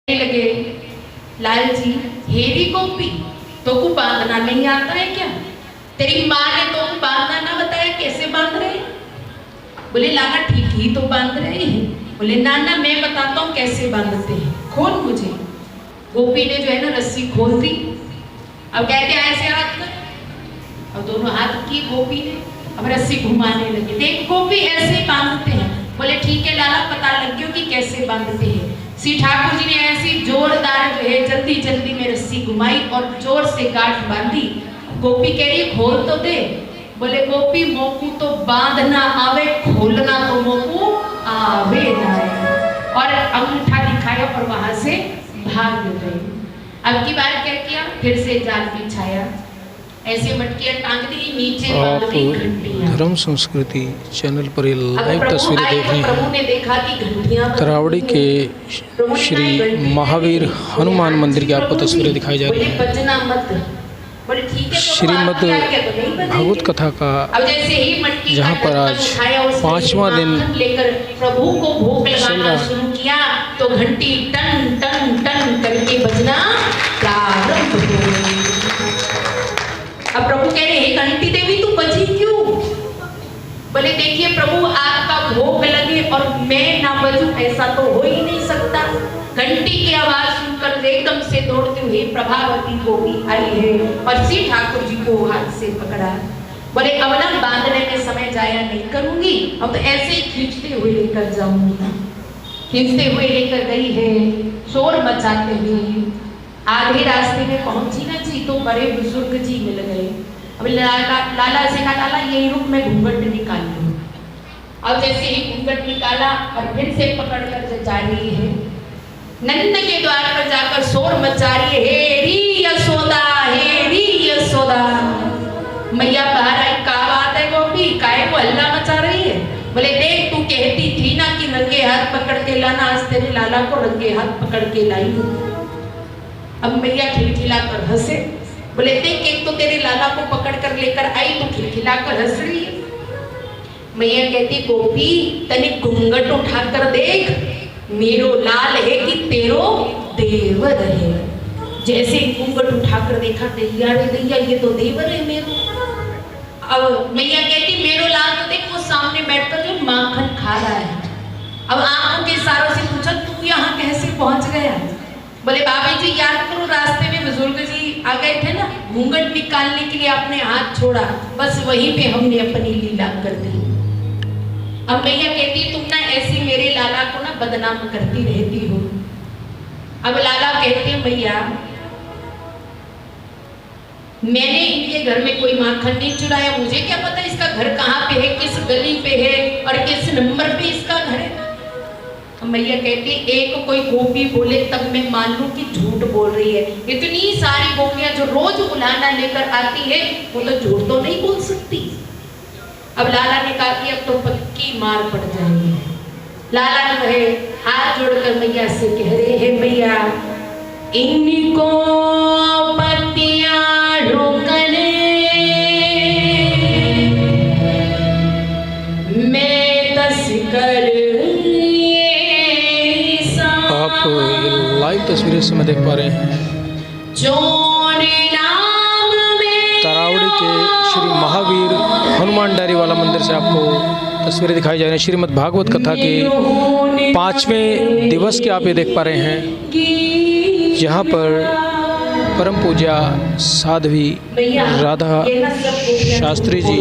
लगे, लाल जी हेरी गोपी तो को बांधना नहीं आता है क्या? तेरी माँ ने तो बांधना ना बताया, कैसे बांध रहे? बोले लाला ठीक ही तो बांध रहे हैं। बोले नाना मैं बताता हूँ कैसे बांधते हैं, खोल मुझे। गोपी ने जो है ना रस्सी खोल दी। अब कहते हैं ऐसे हाथ कर, और दोनों हाथ की गोपी ने अब रस्सी घुमाने लगे। देख गोपी ऐसे ही बांधते हैं। बोले ठीक है लाला, पता लग गया कि कैसे बांधते हैं। श्री ठाकुर जी ने ऐसी जोरदार जो है जल्दी जल्दी में रस्सी घुमाई और जोर से गांठ बांधी। गोपी कह रही खोल तो दे। बोले गोपी मोकू तो बांधना आवे, खोलना तो मोकू आवे ना। और अंगूठा दिखाया और वहां से भाग गए। अब की बार क्या किया, फिर से जाल बिछाया, ऐसे मटकियां टांग दी, नीचे बांध दी घंटियां। धर्म संस्कृति चैनल पर लाइव तस्वीरें देख रहे प्रभु ने देखा कि घंटियां तरावड़ी के श्री महावीर हनुमान मंदिर की आपको तस्वीरें दिखाई जा रही हैं। श्रीमद् भागवत कथा का जहाँ पर आज 5वां दिन प्रभु को भोग लगाना शुरू किया तो घंटी टन टन टन करके बजना प्रारंभ हो गई। अब प्रभु कह रहे हैं घंटी देवी तू बजी क्यों? बोले देखिए प्रभु आपका भोग लगे और मैं ना बजूं, ऐसा तो हो ही नहीं सकता। घंटी की आवाज सुनकर एकदम से दौड़ते हुए प्रभावती गोपी आई है और श्री ठाकुर जी को हाथ से पकड़ा। बोले अब ना बांधने में समय जाया नहीं करूंगी, अब तो ऐसे ही खींचते हुए लेकर जाऊंगी। खींचते हुए लेकर गई है, शोर मचाते हुए आधे रास्ते में पहुंची ना जी तो बड़े बुजुर्ग जी मिल गए। अब लाला से कहा लाला यही रुक, मैं घूंघट निकाल लूं। अब जैसे ही घूंघट निकाला और फिर से पकड़ कर जा रही है, नंद के द्वार पर जाकर शोर मचा रही है, हेरी यशोदा, हेरी यशोदा। मैया बाहर आई, क्या बात है गोपी, काहे को हल्ला मचा रही है? बोले देख तू कहती थी ना कि रंगे हाथ पकड़ के लाना, आज तेरे लाला को रंगे हाथ पकड़ के लाई हूं। अब मैया खिलखिला कर हंसे। बोले देख एक तो तेरे लाला को पकड़ कर लेकर आई तो खिलखिला कर हंस रही है। मैया कहती गोपी तनिक घूंघट उठा कर देख, मेरो लाल है कि तेरो देवर है। जैसे घूंघट उठाकर देखा, दैया रे दैया ये तो देवर है मेरो। अब मैया कहती मेरो लाल तो देख वो सामने बैठकर जो माखन खा रहा है। अब आंखों के इशारों से पूछा तू यहाँ कैसे पहुंच गया? बोले बाबा जी याद करो रास्ते में बुजुर्ग जी आ गए थे ना, घूंघट निकालने के लिए आपने हाथ छोड़ा, बस वहीं पे हमने अपनी लीला कर दी। अब मैया कहती तुम ना ऐसी मेरे लाला को ना बदनाम करती रहती हो। अब लाला कहते मैया मैंने इनके घर में कोई माखन नहीं चुराया, मुझे क्या पता इसका घर कहाँ पे है, किस गली पे है और किस नंबर पे इसका घर है। मैया कहती एक कोई गोपी बोले तब मैं मान लूं कि झूठ बोल रही है। इतनी सारी गोपियां जो रोज उलाहना लेकर आती है वो तो झूठ तो नहीं बोल सकती। अब लाला ने कहा कि अब तो पक्की मार पड़ जाएगी। लाला जो है हाथ जोड़कर मैया से कह रहे हैं मैया इनको पतियां रोकने मैं तस्कर। आप लाइव तस्वीरें से मैं देख पा रहे हैं तरावड़ी के श्री महावीर हनुमान डायरी वाला मंदिर से आपको तस्वीरें दिखाई जा रही हैं। श्रीमद् भागवत कथा के 5वें दिवस के आप ये देख पा रहे हैं, जहाँ पर परम पूज्या साध्वी राधा शास्त्री जी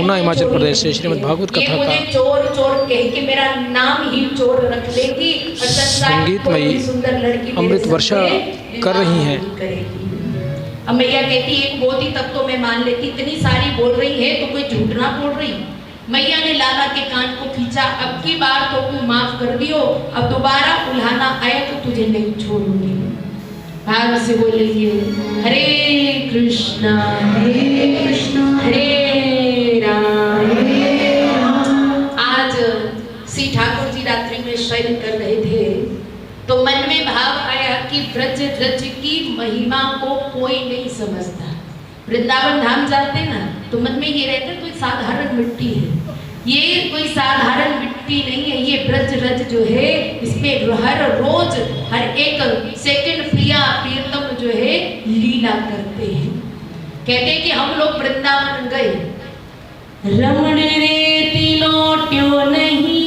ऊना हिमाचल प्रदेश से श्रीमद् भागवत कथा का चोर चोर कह के मेरा नाम ही चोर रख देगी, संगीतमयी अमृत वर्षा कर रही हैं। अब मैया कहती एक बोधी तक तो मैं मान लेती, इतनी सारी बोल रही है तो कोई झूठ ना बोल रही। मैया ने लाला के कान को खींचा, अब की बार तो तू माफ कर दियो, अब दोबारा उल्हाना आया तो तुझे नहीं छोड़ूंगी। भाग से बोलिए हरे कृष्णा हरे राम। आज श्री ठाकुर जी रात्रि में शयन कर रहे थे तो मन में भाव आया कि ब्रज ब्रज की महिमा को कोई नहीं समझता। वृंदावन धाम जाते ना तो मन में ये रहता कोई साधारण मिट्टी है, ये कोई साधारण मिट्टी मिट्टी नहीं है, ये ब्रज रज जो है इसमें हर रोज हर एक सेकंड प्रिया प्रियतम जो है लीला करते हैं। कहते हैं कि हम लोग वृंदावन गए, रमण रे लौट्यो नहीं,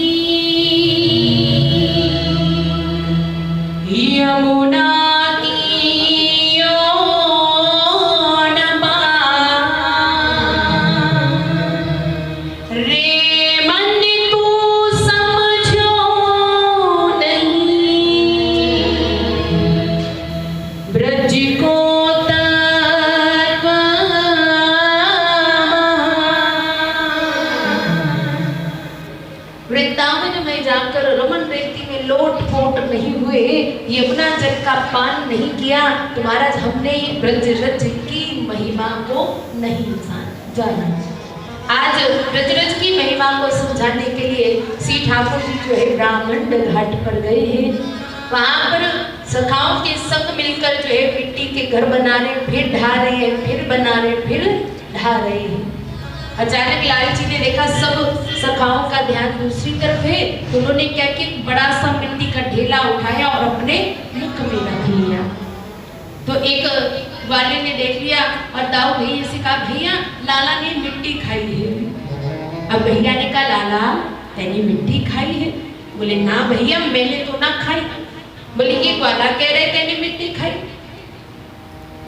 यमुना यमुना जल का पान नहीं किया तो महाराज हमने ब्रज रज की महिमा को नहीं जाना। आज ब्रज रज की महिमा को समझाने के लिए श्री ठाकुर जी जो है ब्राह्मण घाट पर गए हैं। वहां पर सखाओं के संग मिलकर जो है मिट्टी के घर बना रहे, फिर ढा रहे हैं, फिर बना रहे, फिर ढा रहे हैं। अचानक लाल जी ने देखा सब सखाओं का ध्यान दूसरी तरफ है, तो उन्होंने क्या किया, बड़ा सा मिट्टी का ढेला उठाया और अपने मुख में रख लिया। तो एक वाले ने देख लिया और दाऊ भैया से कहा, भैया लाला ने मिट्टी खाई है। अब भैया ने कहा, लाला तेने मिट्टी खाई है? बोले ना भैया मैंने तो ना खाई। बोले ये वाला कह रहे तेने मिट्टी खाई।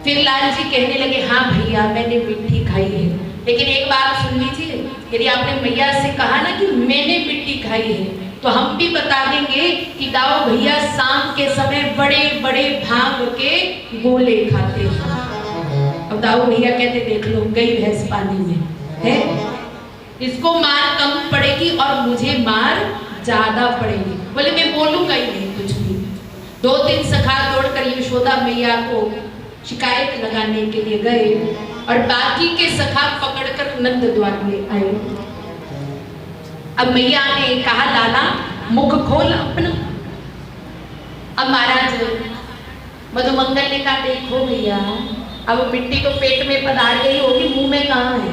फिर लाल जी कहने लगे, हाँ भैया मैंने मिट्टी खाई है, लेकिन एक बात सुन लीजिए, यदि आपने मैया से कहा ना कि मैंने मिट्टी खाई है, तो हम भी बता देंगे कि दाऊ भैया शाम के समय बड़े बड़े भांग के गोले खाते हैं। अब दाऊ भैया कहते, देख लो गई भैंस पानी में है, इसको मार कम पड़ेगी और मुझे मार ज्यादा पड़ेगी। बोले मैं बोलूंगा ही नहीं कुछ भी। 2-3 सखा दौड़कर यशोदा मैया को शिकायत लगाने के लिए गए और बाकी के सखा पकड़कर नंद द्वार ले आए। अब मैया ने कहा, लाला मुख खोल अपना। अब महाराज मधुमंगल ने कहा, देखो भैया अब मिट्टी तो पेट में पधार गई होगी, मुंह में कहाँ है?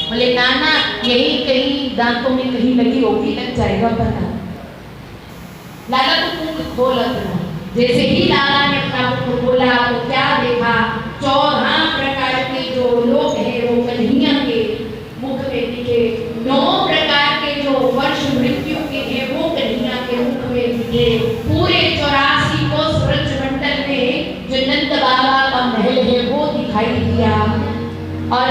बोले नाना यही कहीं दांतों में कहीं लगी होगी, लग जाएगा पता। लाला तो मुख खोल अपना। जैसे ही लाला ने अपना मुख खोला तो क्या देखा, 14 प्रकार के जो लोग हैं वो कन्हैया के मुख में दिखे। 9 प्रकार के जो वर्ष मृत्यु के हैं वो कन्हैया के मुख में दिखे। पूरे 84 कोस ब्रज मंडल में जो नंद बाबा का महल है वो दिखाई दिया। और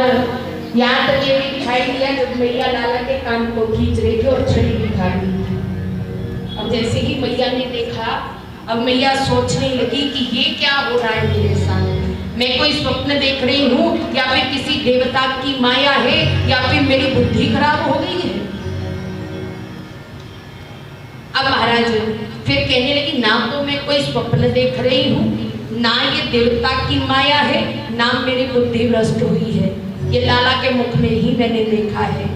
यहाँ तक ये भी दिखाई दिया जब मैया लाला के कान को खींच रही थी और छड़ी दिखा रही थी। अब जैसे ही मैया ने देखा, अब मैया सोचने लगी कि ये क्या हो रहा है मेरे साथ, मैं कोई स्वप्न देख रही हूँ या फिर किसी देवता की माया है या फिर मेरी बुद्धि खराब हो गई है। अब महाराज फिर कहने लगी, ना तो मैं कोई स्वप्न देख रही हूँ, ना ये देवता की माया है, ना मेरी बुद्धि भ्रष्ट हुई है, ये लाला के मुख में ही मैंने देखा है।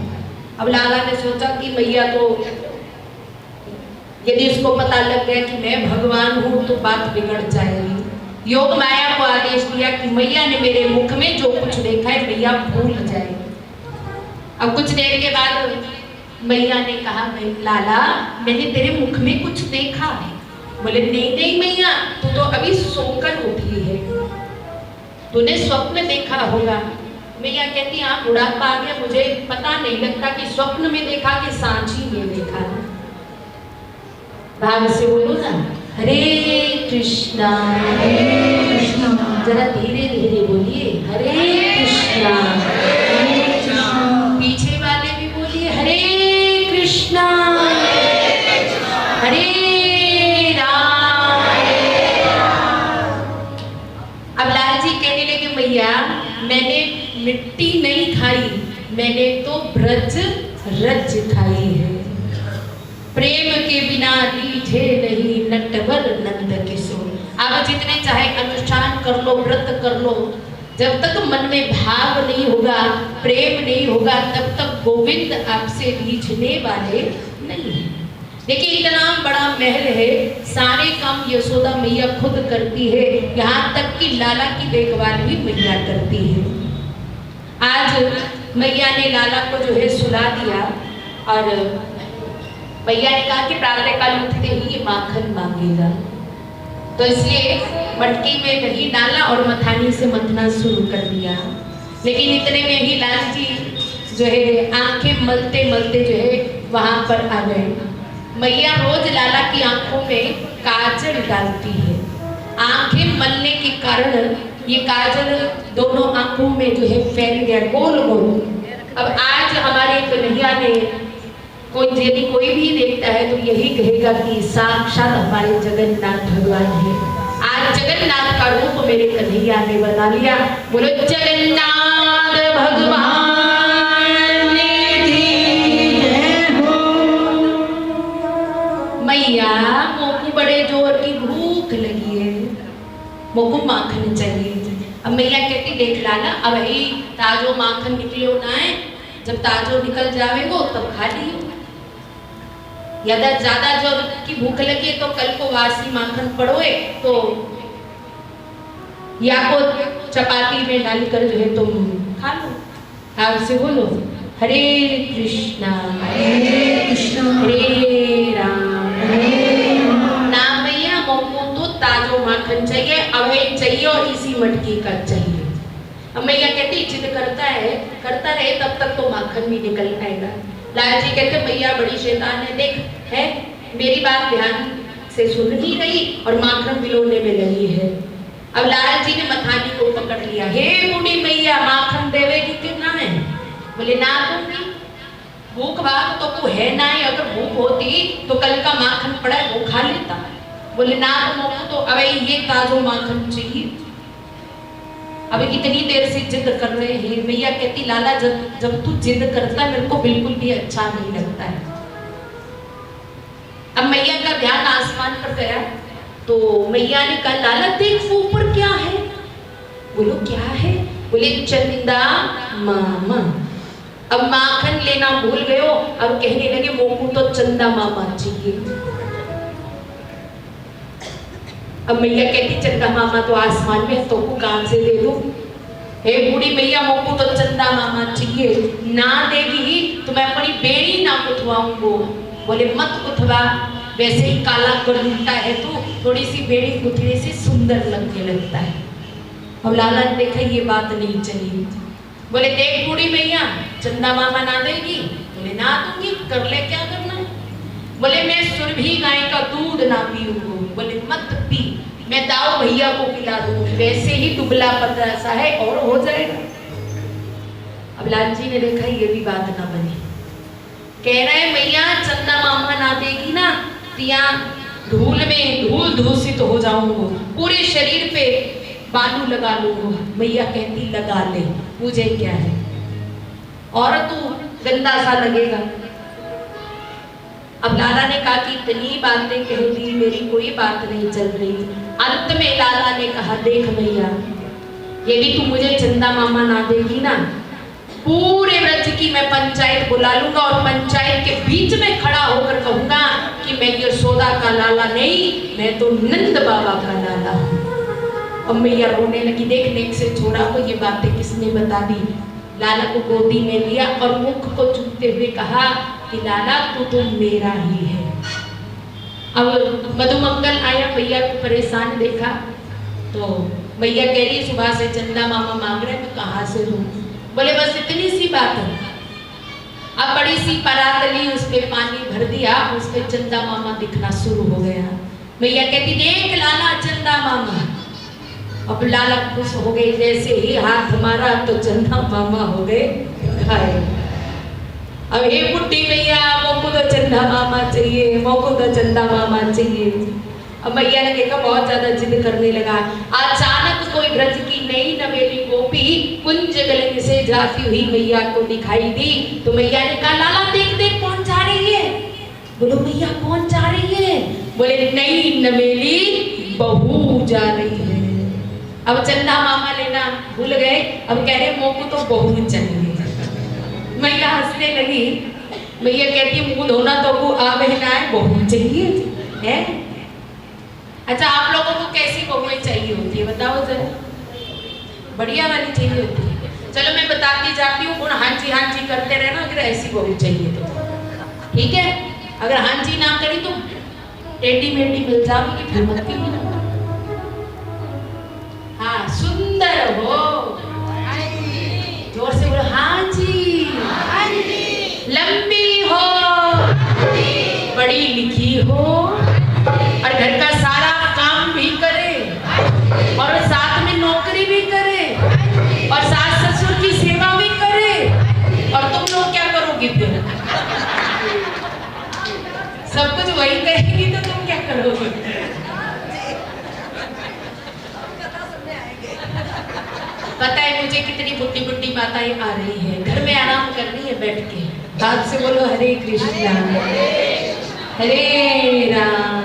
अब लाला ने सोचा कि मैया तो यदि इसको पता लग गया कि मैं भगवान हूँ तो बात बिगड़ जाएगी। योग माया को आदेश दिया कि मैया ने मेरे मुख में जो कुछ देखा है मैया भूल जाए। अब कुछ देर के बाद मैया ने कहा, लाला मैंने तेरे मुख में कुछ देखा है। बोले नहीं नहीं मैया, तू तो अभी सोकर उठी है, तूने स्वप्न देखा होगा। मैया कहती, हाँ बुढ़ापा आ गया, मुझे पता नहीं लगता कि स्वप्न में देखा कि सांची में देखा। भाग से बोलो ना, हरे कृष्णा जरा धीरे धीरे बोलिए, हरे कृष्णा। पीछे वाले भी बोलिए, हरे कृष्णा हरे राम। अब लाल जी कहने लगे, मैया मैंने मिट्टी नहीं खाई, मैंने तो ब्रज रज खाई है। प्रेम के बिना रीझे नहीं नटवर नंद किशोर। आप जितने चाहे अनुष्ठान कर लो, व्रत कर लो, जब तक मन में भाव नहीं होगा, प्रेम नहीं होगा, तब तक गोविंद आपसे रीझने वाले नहीं है। देखिए इतना बड़ा महल है, सारे काम यशोदा मैया खुद करती है, यहाँ तक कि लाला की देखभाल भी मैया करती है। आज मैया ने लाला को जो है सुला दिया और मैया ने कहा कि प्रातःकाल उठते ही ये माखन मांगेगा, तो इसलिए मटकी में दही डाला और मथानी से मथना शुरू कर दिया। लेकिन इतने में ही लाल जी जो है आंखें मलते मलते जो है वहां पर आ गए। मैया रोज लाला की आंखों में काजल डालती है, आंखें मलने के कारण ये काजल दोनों आंखों में जो है फैल गया गोल गोल। अब आज हमारे कन्हैया ने यदि कोई भी देखता है तो यही कहेगा कि साक्षात हमारे जगन्नाथ भगवान है। आज जगन्नाथ का रूप मेरे कन्हैया ने बना लिया। बोलो जगन्नाथ भगवान की जय हो। मैया मोकू बड़े जोर की भूख लगी है, मोकू माखन चाहिए। अब मैया कहती देख लाला, अब ही ताजो माखन निकले होना है, जब ताजो निकल जावेगो तब खा लियो। यदि ज्यादा जो की भूख लगे तो कल को वासी माखन पड़ोए तो या को चपाती में डालकर जो है तुम खा लो। आप से बोलो हरे कृष्णा हरे राम नाम मैया मोको तो ताजो माखन चाहिए, अभय चाहिए और इसी मटकी का चाहिए। अब मैया कहती जिद करता रहे तब तक तो माखन भी निकल आएगा। लाल जी कहते मैया बड़ी शैतान है, देख है मेरी बात ध्यान से सुन ही रही और माखन बिलोने में लगी है। अब लाल जी ने मथानी को पकड़ लिया, हे बूढ़ी मैया माखन देवेगी कि ना है? बोले ना दूंगी, भूख भाग तो को है ना ही, अगर भूख होती तो कल का माखन पड़ा है वो खा लेता। बोले ना तो अब ये ताजो माखन चाहिए। अब इतनी देर से जिद कर रहे हैं। मैया कहती लाला जब तू जिद करता है मेरे को बिल्कुल भी अच्छा नहीं लगता है। अब मैया का ध्यान आसमान पर गया तो मैया ने कहा लाला देख वो ऊपर क्या है? बोलो क्या है? बोले चंदा मामा। अब माखन लेना भूल गए हो, अब कहने लगे मोकू तो चंदा मामा चाहिए। अब मैया कहती चंदा मामा तो आसमान में, तो को काम से दे दो। हे बूढ़ी मैया मोकू तो चंदा मामा चाहिए, ना देगी तो मैं अपनी बेड़ी ना गुथवाऊंगो। बोले मत गुथवा, वैसे ही काला गलूटा है तो थोड़ी सी बेड़ी गुथने से सुंदर लगने लगता है। अब लाला ने देखा ये बात नहीं चली। बोले देख बूढ़ी मैया चंदा मामा ना देगी? बोले ना दूंगी, कर ले क्या करना है? बोले मैं सुरभि गाय का दूध ना पीऊंगा। बोले मत पी, मैं दाऊ भैया को पिला दूंगी, वैसे ही दुबला पतला सा है और हो जाएगा। अब लाल जी ने देखा ये भी बात ना बनी, कह रहे मैया चंदा मामा ना देगी ना तिया धूल में धूल दूषित हो जाऊंगा, पूरे शरीर पे बालू लगा लूंगा। मैया कहती लगा ले, मुझे क्या है, और तू गंदा सा लगेगा। अब लाला ने कहा कि इतनी बातें कह दी, मेरी कोई बात नहीं चल रही। अंत में लाला ने कहा देख मैया यदि तू मुझे चंदा मामा ना देगी ना, पूरे व्रज की मैं पंचायत बुला लूंगा और पंचायत के बीच में खड़ा होकर कहूंगा कि मैं यशोदा का लाला नहीं, मैं तो नंद बाबा का लाला हूँ। अब मैया रोने लगी, देख नेक से छोरा को ये बातें किसने बता दी। लाला को गोदी में लिया और मुख को चूमते हुए कहा कि लाला तू तो मेरा ही है। अब मधुमंगल आया, मैया को परेशान देखा तो मैया कह रही सुबह से चंदा मामा मांग रहे, मैं कहाँ से दूं? बोले बस इतनी सी बात है। अब बड़ी सी परात ली, उस पे पानी भर दिया, उस पे चंदा मामा दिखना शुरू हो गया। मैया कहती देख लाला चंदा मामा। अब लाला खुश हो गई, जैसे ही हाथ मारा तो चंदा मामा हो गए खाए। अब हे बुढ़ी मैया मोको तो चंदा मामा चाहिए, मोको तो चंदा मामा चाहिए। अब मैया ने देखा बहुत ज्यादा जिद करने लगा। अचानक कोई ब्रज की नई नवेली गोपी कुंज गलन से जाती हुई मैया को दिखाई दी तो मैया ने कहा लाला देख देख कौन जा रही है? बोलो मैया कौन जा रही है? बोले नई नवेली बहू जा रही है। अब चंदा मामा लेना भूल गए, अब कह रहे मोको तो बहू चाहिए। मैया हंसने लगी। मैया कहती मुंह धोना तो को आवे ना है, बहू चाहिए है। अच्छा आप लोगों को कैसी बहुएं चाहिए होती है बताओ जरा? बढ़िया वाली चाहिए होती है? चलो मैं बताती जाती हूँ, गुण हाँ जी करते रहना अगर ऐसी बहू चाहिए तो, ठीक है? अगर हाँ जी ना करी तो टेढ़ी मेढ़ी मिल जाओगी, फिर मत करिए। हाँ, सुंदर हो, जोर से बोलो हाँ जी, लंबी हो, पढ़ी लिखी हो, और घर का सारा काम भी करे, और साथ में नौकरी भी करे, और सास ससुर की सेवा भी करे, और तुम लोग क्या करोगे फिर? सब कुछ वही करेगी तो तुम क्या करोगे? पता है मुझे कितनी बुड्ढी बुड्ढी बातें आ रही है, घर में आराम करनी है बैठ के। हाथ से बोलो हरे कृष्णा हरे राम।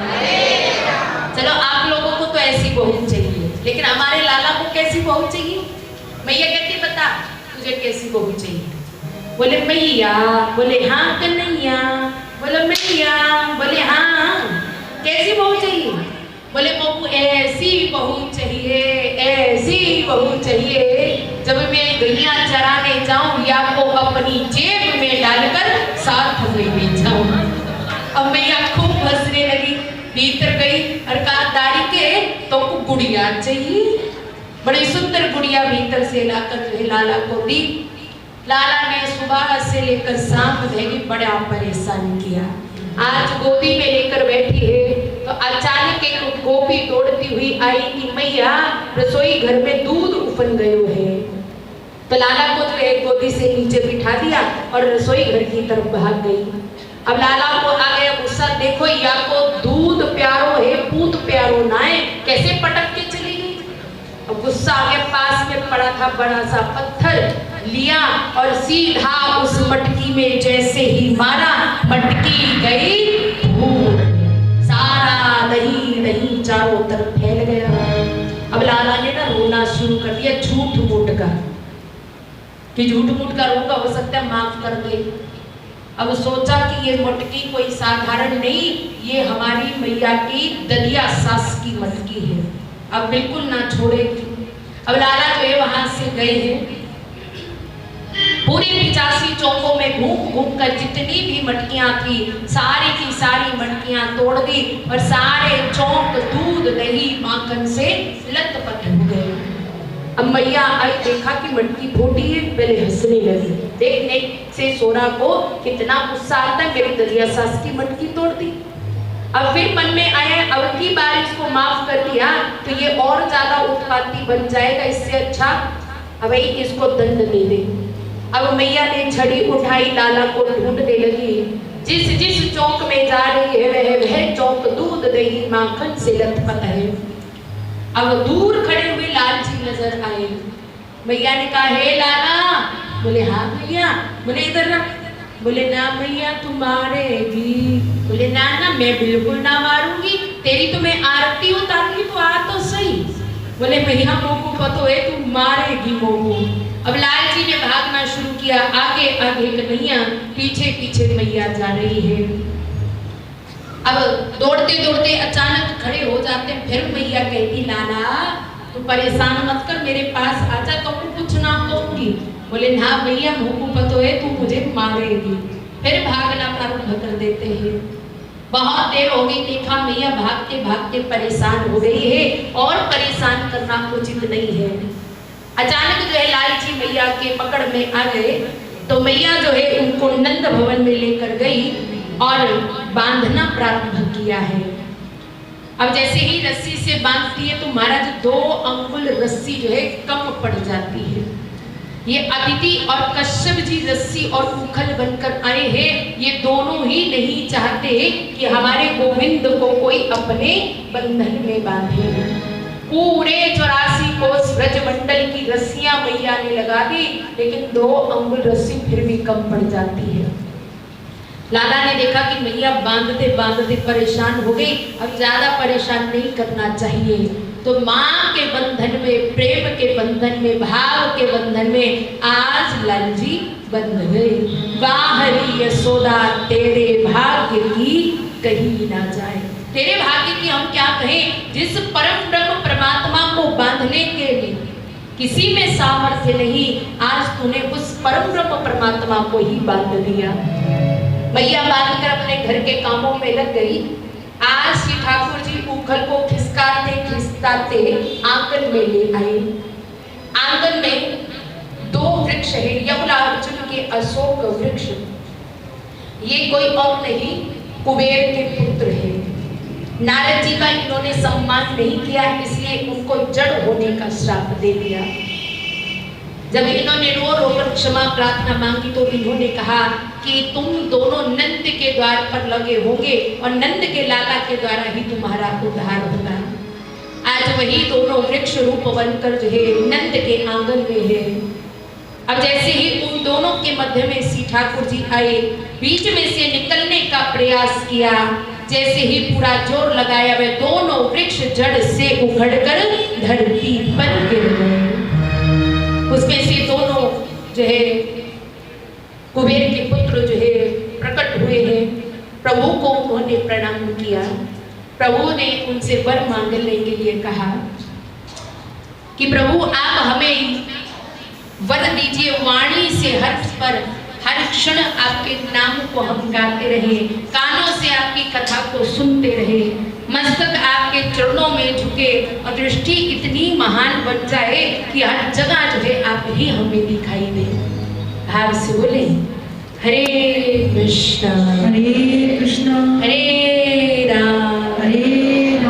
चलो आप लोगों को तो ऐसी बहू चाहिए, लेकिन हमारे लाला को कैसी बहू चाहिए? मैया कहती बता तुझे कैसी बहू चाहिए? बोले मैया, बोले हाँ कन्हैया, बोले मैया, बोले हाँ कैसी बहू चाहिए? बोले बहू ऐसी बहू चाहिए, ऐसी बहू चाहिए, जब मैं गैया चराने जाऊं या को अपनी जेब में डालकर साथ में ले जाऊं। अब मैया खूब हंसने लगी, भीतर गई और कहा दाढ़ी के तो गुड़िया चाहिए। बड़ी सुंदर गुड़िया भीतर से लाकर लाला को दी। लाला ने सुबह से लेकर शाम तक बड़ा परेशान किया। आज गोदी में लेकर बैठी है तो अचानक एक गोपी दौड़ती हुई आई कि मैया रसोई घर में दूध उफन गयो है। तो लाला को जो है गोदी से नीचे बिठा दिया और रसोई घर की तरफ भाग गई। अब लाला को आ गया गुस्सा, देखो या को दूध प्यारो है पूत प्यारो ना है, कैसे पटक के चली गई। अब गुस्सा आ गया, पास में पड़ा था बड़ा सा पत्थर लिया और सीधा उस मटकी में जैसे ही मारा, मटकी गई भूल, सारा दही दही चारों तरफ फैल गया। अब लाला ने ना रोना शुरू कर दिया झूठ मूठ का, कि झूठ मूठ का रोगा हो सकता है माफ कर दे। अब सोचा कि ये मटकी कोई साधारण नहीं, ये हमारी मैया की दलिया सास की मटकी है, अब बिल्कुल ना छोड़ेगी। अब लाला जो है वहां से गए हैं, पूरे 85 चौकों में घूम घूम कर जितनी भी मटकियां थी सारी की सारी मटकियां तोड़ दी और सारे चौक दूध दही माखन से लथपथ हो गए। अब मैया आई, देखा कि मटकी फूटी है, पहले हंसने लगी। देखने से सोरा को कितना गुस्सा आता है, मेरी दलिया सास की मटकी तोड़ दी। अब फिर मन में आया अब की बार इसको माफ कर दिया तो ये और ज्यादा उत्पाती बन जाएगा, इससे अच्छा अब इसको दंड दे दे। अब मैया ने छड़ी उठाई, लाला को ढूंढने लगी। जिस जिस चौक में जा रही है वह चौक दूध दही माखन से लथपथ है। अब दूर खड़े हुए लाल जी नजर आए। मैया ने कहा हे लाला। बोले हाँ भैया। बोले इधर रख। बोले ना भैया तू मारेगी। बोले ना ना मैं बिल्कुल ना मारूंगी, तेरी तो मैं आरती उतारूंगी, तो आ तो सही। बोले भैया मोको पतो है तू मारेगी मोको। अब लाल जी ने भागना शुरू किया, आगे आगे कन्हैया, पीछे पीछे मैया जा रही है। अब दौड़ते दौड़ते अचानक खड़े हो जाते, फिर मैया कहती लाला तू परेशान मत कर, मेरे पास आजा तो कुछ ना कहूंगी। बोले ना भैया मोको पतो है तू मुझे मारेगी। फिर भागना प्रारंभ कर देते हैं। बहुत देर हो गई, देखा मैया भागते भागते परेशान हो गई है और परेशान करना उचित नहीं है। अचानक जो है लाल जी मैया के पकड़ में आ गए तो मैया जो है उनको नंद भवन में लेकर गई और बांधना प्रारंभ किया है। अब जैसे ही रस्सी से बांधती है तो महाराज 2 अंगुल रस्सी जो है कम पड़ जाती है। ये अदिति और कश्यप जी रस्सी और उखल बनकर आए हैं। ये दोनों ही नहीं चाहते कि हमारे गोविंद को कोई अपने बंधन में बांधे। पूरे 84 कोस ब्रजमंडल की रस्सियां मैया ने लगा दी, लेकिन 2 अंगुल रस्सी फिर भी कम पड़ जाती है। लाला ने देखा कि मैया बांधते बांधते परेशान हो गई, अब ज्यादा परेशान नहीं करना चाहिए। तो माँ के बंधन में, प्रेम के बंधन में, भाव के बंधन में आज लाल जी बंध गए। वाहरी यशोदा तेरे भाग्य की कहीं ना जाए। तेरे भाग्य की हम क्या कहें, जिस परम ब्रह्म परमात्मा को बांधने के लिए किसी में सामर्थ्य नहीं, आज तूने उस परम ब्रह्म परमात्मा को ही बांध दिया। मैया बांधकर अपने घर के कामों में लग गई। आज श्री ठाकुर जी उखल को खिसकाते खिसकाते आंगन में ले आए। आंगन में दो वृक्ष है, यमुना अर्जुन के अशोक वृक्ष। ये कोई और नहीं, कुबेर के पुत्र है। नारद जी का इन्होंने सम्मान नहीं किया, इसलिए उनको जड़ होने का श्राप दे दिया। जब इन्होंने रो रो कर क्षमा प्रार्थना मांगी तो इन्होंने कहा कि तुम दोनों नंद के द्वार पर लगे होंगे और नंद के लाला के द्वारा ही तुम्हारा उद्धार होगा। आज वही दोनों वृक्ष रूप बनकर जो है नंद के आंगन में है। अब जैसे ही उन दोनों के मध्य में श्री ठाकुर जी आए, बीच में से निकलने का प्रयास किया, जैसे ही पूरा जोर लगाया वे दोनों वृक्ष जड़ से उखड़कर धरती पर गिर गए। उसमें से दोनों जो है कुबेर के पुत्र जो है प्रकट हुए हैं। प्रभु को उन्होंने प्रणाम किया। प्रभु ने उनसे वर मांगने के लिए कहा कि प्रभु आप हमें वर दीजिए, वाणी से हर क्षण आपके नाम को हम गाते रहे, कानों से आपकी कथा को सुनते रहे, मस्तक आपके चरणों में झुके और दृष्टि इतनी महान बन जाए कि हर जगह जो है आप ही हमें दिखाई दे। भाव से बोले हरे कृष्णा हरे राम।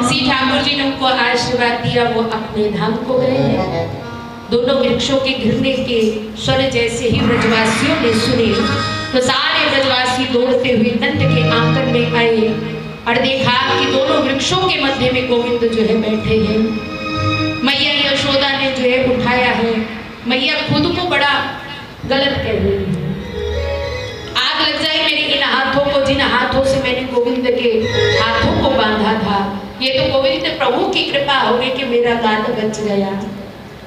श्री ठाकुर जी ने उनको आशीर्वाद दिया, वो अपने धाम को गए हैं। दोनों वृक्षों के गिरने के स्वर जैसे ही ब्रजवासियों ने सुने तो सारे ब्रजवासी दौड़ते हुए नंद के आंगन में आए और देखा कि दोनों वृक्षों के मध्य में गोविंद जो है बैठे हैं। मैया यशोदा ने जो है उठाया है। मैया खुद को बड़ा गलत कह रही है। आग लग जाए मेरे इन हाथों को, जिन हाथों से मैंने गोविंद के हाथों को बांधा था। ये तो गोविंद प्रभु की कृपा हो गई कि मेरा गान बच गया।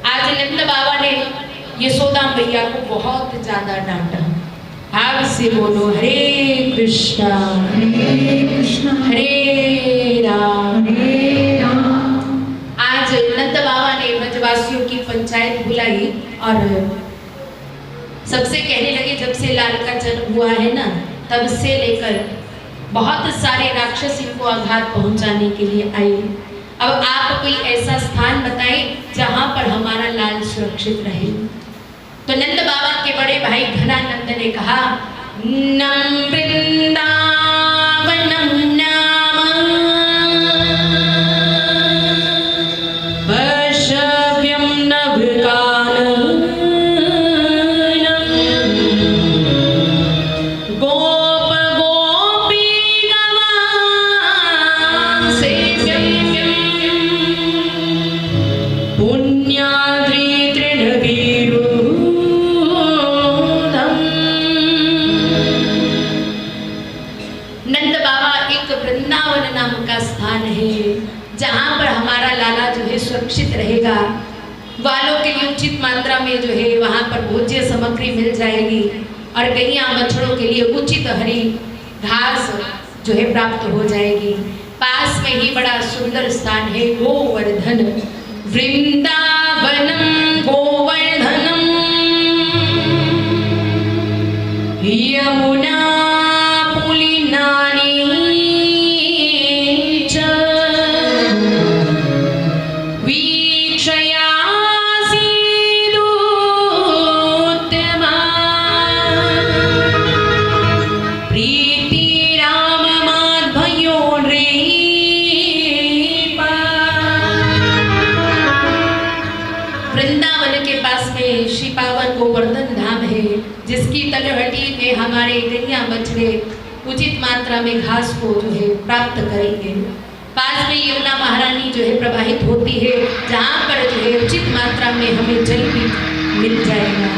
आज नंद बाबा ने यशोदा मैया को बहुत ज्यादा डांटा। भाव से बोलो हरे कृष्णा हरे राम। आज नंद बाबा ने ब्रजवासियों की पंचायत बुलाई और सबसे कहने लगे जब से लाल का जन्म हुआ है ना, तब से लेकर बहुत सारे राक्षस इनको आघात पहुंचाने के लिए आए। अब आप कोई ऐसा स्थान बताएं जहां पर हमारा लाल सुरक्षित रहे। तो नंद बाबा के बड़े भाई घनानंद ने कहा नम वृंदावनम नाम वशव्यम नभकाननम गोप गोपी गवां सेव्यम पुण्याद्रि तृणवीरू वृंदावन नाम का स्थान है जहां पर हमारा लाला जो है सुरक्षित रहेगा। वालों के लिए उचित मात्रा में जो है वहां पर भोज्य सामग्री मिल जाएगी और गैया बछड़ों के लिए उचित हरी घास जो है प्राप्त हो जाएगी। पास में ही बड़ा सुंदर स्थान है गोवर्धन। वृंदावनम गोवर्धनम यमुना पुलिनानी जिसकी तलहटी में हमारे गैया बछड़े उचित मात्रा में घास को जो है प्राप्त करेंगे। पास में यमुना महारानी जो है प्रवाहित होती है जहाँ पर जो है उचित मात्रा में हमें जल भी मिल जाएगा।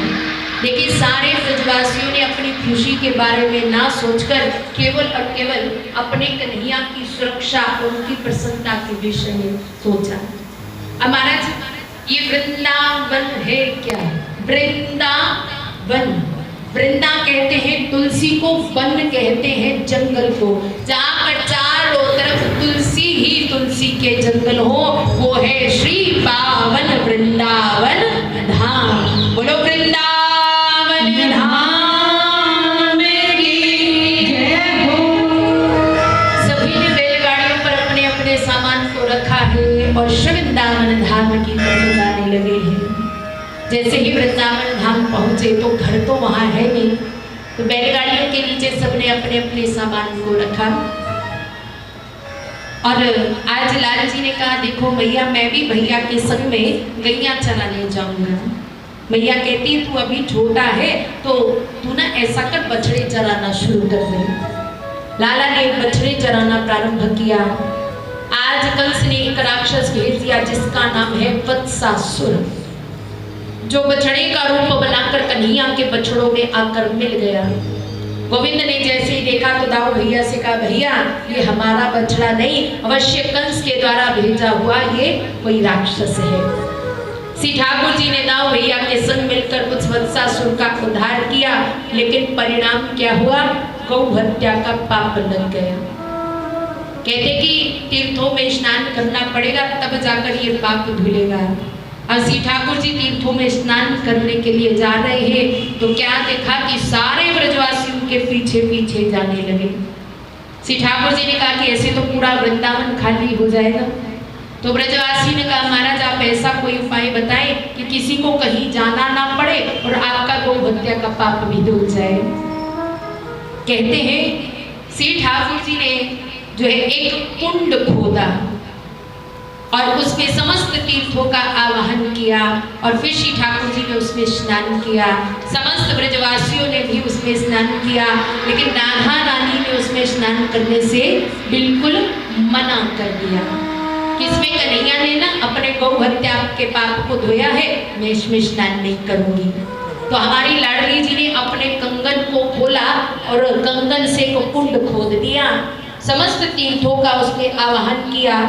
लेकिन सारे ब्रजवासियों ने अपनी खुशी के बारे में ना सोचकर केवल और केवल अपने कन्हैया की सुरक्षा और उनकी प्रसन्नता के विषय में सोचा। अब महाराज ये वृंदावन है क्या? वृंदावन, वृंदा कहते हैं तुलसी को, वन कहते हैं जंगल को। जहाँ पर चारों तरफ तुलसी ही तुलसी के जंगल हो वो है श्री पावन वृंदावन धाम। बोलो वृंदावन धाम की जय। लगे हैं। जैसे ही वृंदावन धाम पहुंचे तो घर तो वहां है नहीं, तो बैलगाड़ियों के नीचे सबने अपने अपने सामान को रखा। और आज लाल जी ने कहा, देखो भैया मैं भी भैया के संग में गैया चराने जाऊंगा। भैया कहती है तू अभी छोटा है तो तू ना ऐसा कर बछड़े चराना शुरू कर दे। लाला ने बछड़े चराना प्रारंभ किया। आज कंस ने एक राक्षस भेज दिया जिसका नाम है वत्सासुर, जो बछड़े का रूप बनाकर कन्हैया के बछड़ों में आकर मिल गया। गोविंद ने जैसे ही देखा तो दाऊ भैया से कहा, भैया ये हमारा बछड़ा नहीं, अवश्य कंस के द्वारा भेजा हुआ ये कोई राक्षस है। श्री ठाकुर जी ने दाऊ भैया के संग मिलकर उस वत्सासुर का उद्धार किया, लेकिन परिणाम क्या हुआ? गौ हत्या का पाप लग गया। कहते कि तीर्थों में स्नान करना पड़ेगा तब जाकर ये पाप धुलेगा। और श्री ठाकुर जी तीर्थों में स्नान करने के लिए जा रहे हैं तो क्या देखा कि सारे ब्रजवासियों के पीछे पीछे जाने लगे। श्री ठाकुर जी ने कहा कि ऐसे तो पूरा वृंदावन खाली हो जाएगा। तो ब्रजवासी ने कहा, महाराज आप ऐसा कोई उपाय बताएं कि किसी को कहीं जाना ना पड़े और आपका गौ हत्या का पाप भी धुल जाए। कहते हैं श्री ठाकुर जी ने जो है एक कुंड खोदा और उसमें समस्त तीर्थों का आवाहन किया और फिर श्री ठाकुर जी ने उसमें स्नान किया। समस्त ब्रजवासियों ने भी उसमें स्नान किया, लेकिन राधा रानी ने उसमें स्नान करने से बिल्कुल मना कर दिया। किसमें? कन्हैया ने ना अपने गौ हत्या के पाप को धोया है, मैं इसमें स्नान नहीं करूंगी। तो हमारी लाडली जी ने अपने कंगन को खोला और कंगन से को कुंड खोद दिया, समस्त तीर्थों का उसमें आवाहन किया।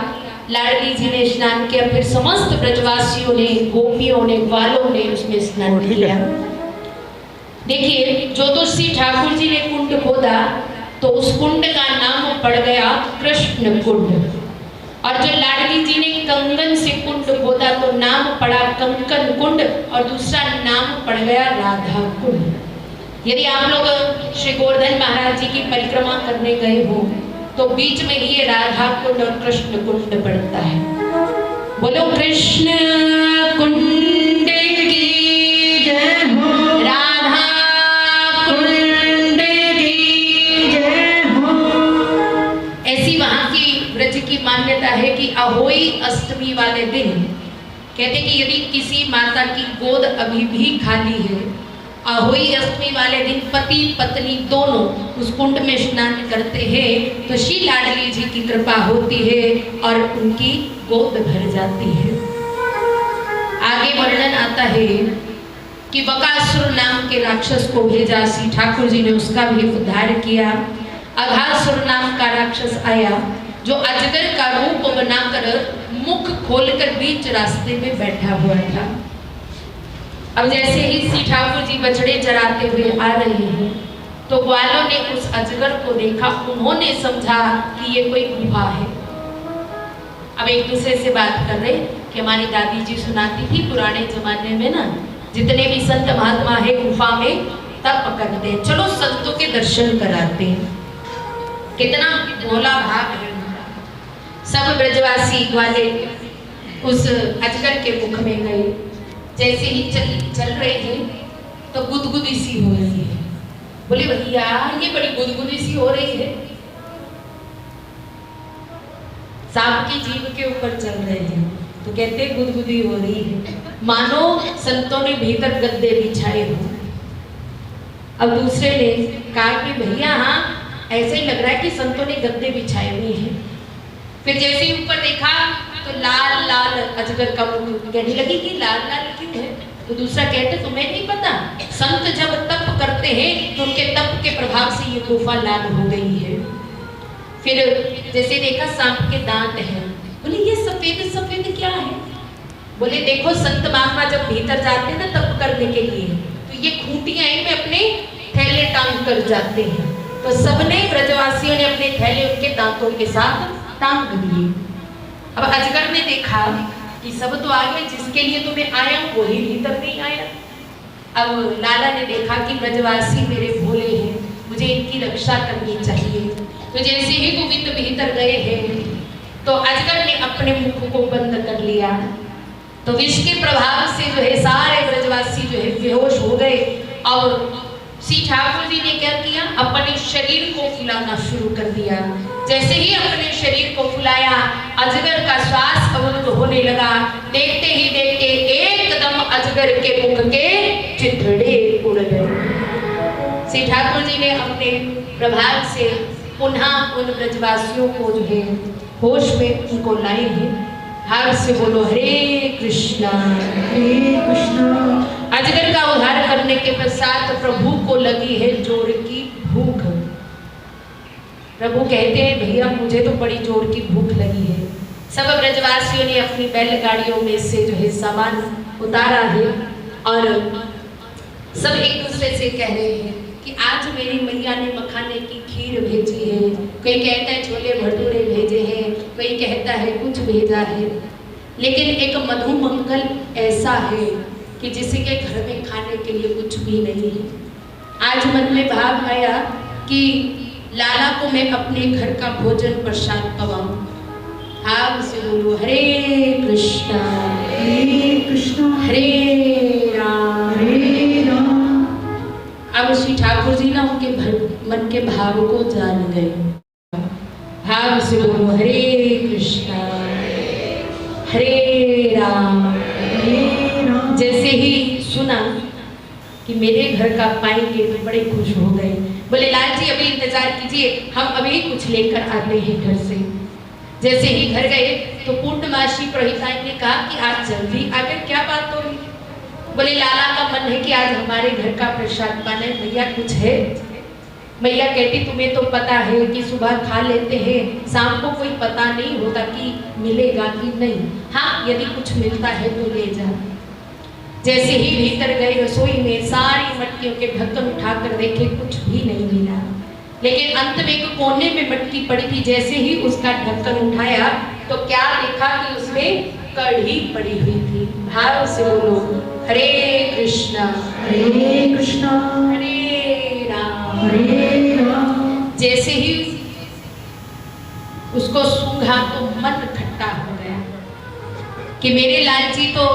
लाडली जी ने स्नान किया, फिर समस्त ब्रजवासियों ने, गोपियों ने, ग्वालों ने उसमें स्नान किया। देखिए, जो तो श्री ठाकुर जी ने कुंड खोदा तो उस कुंड का नाम पड़ गया कृष्ण कुंड, और जो लाडली जी ने कंगन से कुंड खोदा तो नाम पड़ा कंकन कुंड, और दूसरा नाम पड़ गया राधा कुंड। यदि आप लोग श्री गोवर्धन महाराज जी की परिक्रमा करने गए हो तो बीच में ये राधा कुंड और कृष्ण कुंड पड़ता है। बोलो कृष्ण कुंड की जय हो, राधा कुंड की जय हो। ऐसी वहां की व्रज की मान्यता है कि अहोई अष्टमी वाले दिन कहते कि यदि किसी माता की गोद अभी भी खाली है, अहोई अष्टमी वाले दिन पति पत्नी दोनों उस कुंड में स्नान करते हैं तो श्री लाडली जी की कृपा होती है और उनकी गोद भर जाती है। आगे वर्णन आता है कि बकासुर नाम के राक्षस को भेजा, श्री ठाकुर जी ने उसका भी उद्धार किया। अघासुर नाम का राक्षस आया जो अजगर का रूप बनाकर मुख खोलकर बीच रास्ते में बैठा हुआ था। अब जैसे ही श्री ठाकुर जी बछड़े चराते हुए आ रहे हैं तो ग्वालों ने उस अजगर को देखा, उन्होंने समझा कि ये कोई गुफा है। अब एक दूसरे से बात कर रहे कि हमारी दादी जी सुनाती थी पुराने जमाने में ना जितने भी संत महात्मा है गुफा में तप करते हैं, चलो संतों के दर्शन कराते हैं। कितना भोला भाव है। सब ब्रजवासी ग्वाले उस अजगर के मुख में गए। जैसे ही चल रहे हैं तो गुदगुदी सी हो रही है। बोले भैया ये बड़ी गुदगुदी सी हो रही है। सांप की जीभ के ऊपर चल रहे हैं तो कहते गुदगुदी हो रही है, मानो संतों ने भीतर गद्दे बिछाए हो। अब दूसरे ने कहा कि भैया हाँ ऐसे ही लग रहा है कि संतों ने गद्दे बिछाए हुए हैं। फिर जैसे ही ऊपर देखा तो लाल लाल अजगर का मुख। कहने लगी कि लाल लाल क्यों है? तो दूसरा कहते तुम्हें नहीं पता, संत जब तप करते हैं तो उनके तप के प्रभाव से ये गुफा लाल हो गई है। फिर जैसे देखा सांप के दांत हैं। बोले ये सफेद सफेद क्या है? बोले देखो संत महात्मा जब भीतर जाते हैं ना तप करने के लिए तो ये खूंटियां इनमें अपने थैले टांग कर जाते हैं। तो सबने ब्रजवासियों ने अपने थैले उनके दांतों के साथ टांग दिए। अब अजगर ने देखा कि सब तो आ गए, जिसके लिए तो मैं आया हूँ वही भीतर नहीं आया। अब लाला ने देखा कि ब्रजवासी मेरे भोले हैं, मुझे इनकी रक्षा करनी चाहिए। तो जैसे ही गोविंद भीतर गए हैं तो अजगर ने अपने मुख को बंद कर लिया। तो विष के प्रभाव से जो है सारे ब्रजवासी जो है बेहोश हो गए। और श्री ठाकुर जी ने क्या किया, अपने शरीर को फुलाना शुरू कर दिया। जैसे ही अपने शरीर को फुलाया, अजगर का श्वास अवरुद्ध होने लगा। देखते ही देखते एकदम अजगर के मुख के चिथड़े उड़ गए। श्री ठाकुर जी ने अपने प्रभाव से पुनः उन ब्रजवासियों को जो है होश में उनको लाए हैं। हार से बोलो हरे कृष्णा हरे कृष्णा। अजगर का उद्धार करने के पश्चात प्रभु को लगी है जोर की भूख। प्रभु कहते हैं भैया मुझे तो बड़ी जोर की भूख लगी है। सब ब्रजवासियों ने अपनी बैलगाड़ियों में से जो है सामान उतारा है और सब एक दूसरे से कह रहे हैं कि आज मेरी मैया ने मखाने की खीर भेजी है। कोई कहता है छोले भटूरे भेजे हैं, कोई कहता है कुछ भेजा है। लेकिन एक मधुमंगल ऐसा है कि जिसके घर में खाने के लिए कुछ भी नहीं है। आज मन में भाव आया कि लाला को मैं अपने घर का भोजन प्रसाद पवाऊं। भाव से बोलो हरे कृष्णा हरे राम। अब श्री ठाकुर जी ना उनके मन के भाव को जान गए। भाव से बोलो हरे कृष्णा हरे राम। जैसे ही सुना कि मेरे घर का पाएंगे तो बड़े खुश हो गए। बोले लाल जी अभी इंतजार कीजिए, हम अभी कुछ लेकर आते हैं घर से। जैसे ही घर गए तो पूर्णमासी पुरोहिताई ने कहा कि आज जल्दी आकर क्या बात हो रही। बोले लाला का मन है कि आज हमारे घर का प्रसाद पाना है। भैया कुछ है? मैया कहती तुम्हें तो पता है कि सुबह खा लेते हैं, शाम को कोई पता नहीं होता कि मिलेगा कि नहीं। हाँ यदि कुछ मिलता है तो ले जा। जैसे ही भीतर गए रसोई में सारी मटकियों के ढक्कन उठाकर देखे, कुछ भी नहीं मिला। लेकिन अंत में एक कोने में मटकी पड़ी थी। जैसे ही उसका ढक्कन उठाया तो क्या देखा कि उसमें कढ़ी पड़ी हुई थी। भाव से बोलो हरे कृष्णा हरे राम। जैसे ही उसको सूंघा तो मन खट्टा हो गया कि मेरे लाल जी तो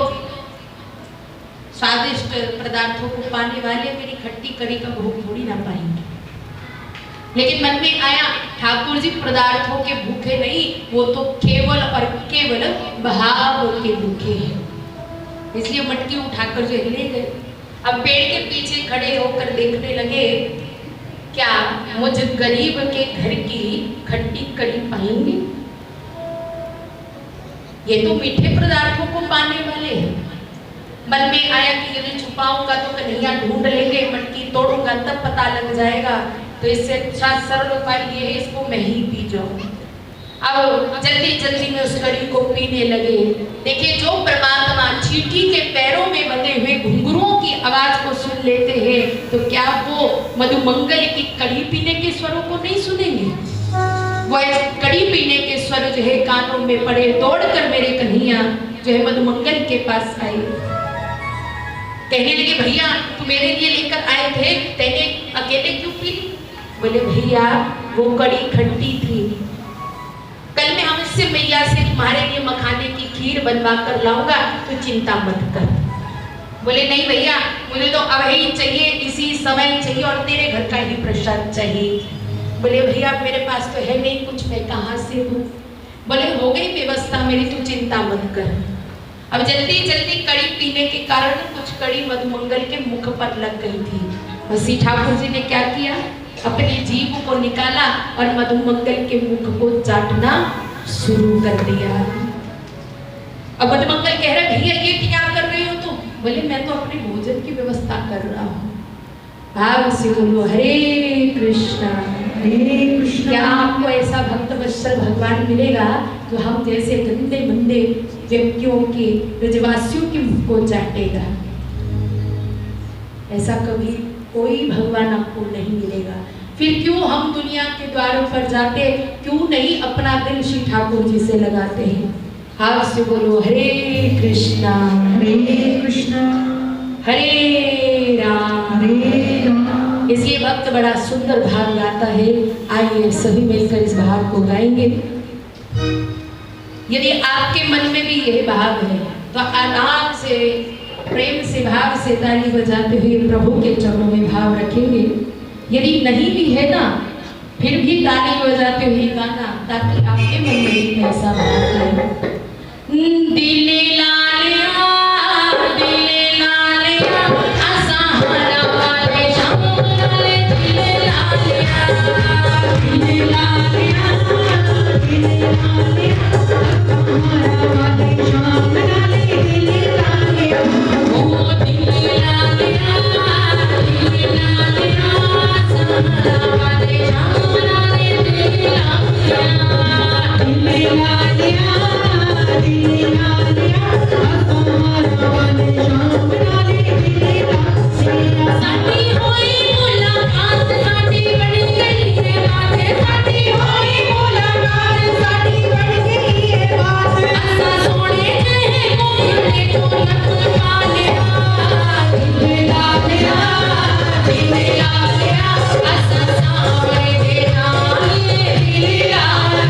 स्वादिष्ट पदार्थों को पाने वाले, मेरी खट्टी कढ़ी का भोग थोड़ी ना पाएंगे। लेकिन मन में आया ठाकुर जी पदार्थों के भूखे नहीं, वो तो केवल और केवल भाव के भूखे हैं। इसलिए मटकी उठाकर जो ले गए। अब पेड़ के पीछे खड़े होकर देखने लगे, क्या मुझ गरीब के घर की खट्टी कढ़ी पाएंगे? ये तो मीठे पदार्थों को पाने वाले हैं। मन में आया कि यदि छुपाऊंगा तो कन्हैया ढूंढ लेंगे, मटकी तोड़ूंगा तब पता लग जाएगा। तो इससे अच्छा सरल उपाय ये है, इसको मैं ही पी जाऊं। अब जल्दी जल्दी में उस कड़ी को पीने लगे। देखिए जो परमात्मा चींटी के पैरों में बंधे हुए घुंघरुओं की आवाज को सुन लेते हैं, तो क्या वो मधुमंगल की कड़ी पीने के स्वरों को नहीं सुनेंगे? वो कड़ी पीने के स्वर जो है कानों में पड़े। दौड़कर मेरे कन्हैया जो है मधुमंगल के पास आए। कहने लगे भैया तू मेरे लिए लेकर आए थे, तेने अकेले क्यों पी? बोले भैया वो कड़ी खट्टी थी। कल मैं हमसे मैया से तुम्हारे लिए मखाने की खीर बनवा कर लाऊंगा, तो चिंता मत कर। बोले नहीं भैया मुझे तो अब ही चाहिए, इसी समय चाहिए और तेरे घर का ही प्रसाद चाहिए। बोले भैया मेरे पास तो है नहीं कुछ, मैं कहाँ से दूं? बोले हो गई व्यवस्था मेरी, तू चिंता मत कर। अब जल्दी जल्दी कड़ी पीने के कारण कुछ कड़ी मधुमंगल के मुख पर लग गई थी। श्री ठाकुर जी ने क्या किया, अपनी जीभ को निकाला और मधुमंगल के मुख को चाटना शुरू कर दिया। अब मधुमंगल कह रहा भैया ये क्या कर रहे हो तुम? बोले मैं तो अपने भोजन की व्यवस्था कर रहा हूँ। भाव से बोलो हरे कृष्णा हरे कृष्णा। क्या आपको ऐसा भक्त वत्सल भगवान मिलेगा जो हम जैसे गंदे मंदे व्यक्तियों के ब्रजवासियों के मुख को चाटेगा? ऐसा कभी कोई भगवान आपको नहीं मिलेगा। फिर क्यों हम दुनिया के द्वारों पर जाते, क्यों नहीं अपना दिल श्री ठाकुर जी से लगाते हैं? हाथ से बोलो हरे कृष्णा हरे राम। इसलिए भक्त बड़ा सुंदर भाव गाता है। आइए सभी मिलकर इस भाव को गाएंगे। यदि आपके मन में भी यह भाव है तो आनंद से, प्रेम से, भाव से ताली बजाते हुए प्रभु के चरणों में भाव रखेंगे। यदि नहीं भी है ना, फिर भी ताली बजाते हुए गाना, ताकि आपके मन में एक ऐसा भाव आए, दिले लालिया दिले लालिया असहारा वाले शाम वाले दिले लालिया दिले लालिया दिले लालिया असहारा वाले शाम वाले दिले लालिया ओ दिले लालिया दिले लालिया असहारा वाले शाम वाले दिले लालिया दिले लालिया साडी होई मुलाकात साडी बन गई है बात साडी होई मुलाकात साडी बन गई है बात असा सोने जहे मुखड़े को लग पालिया दिल लालिया असा सावरे दे नाले दिल लालिया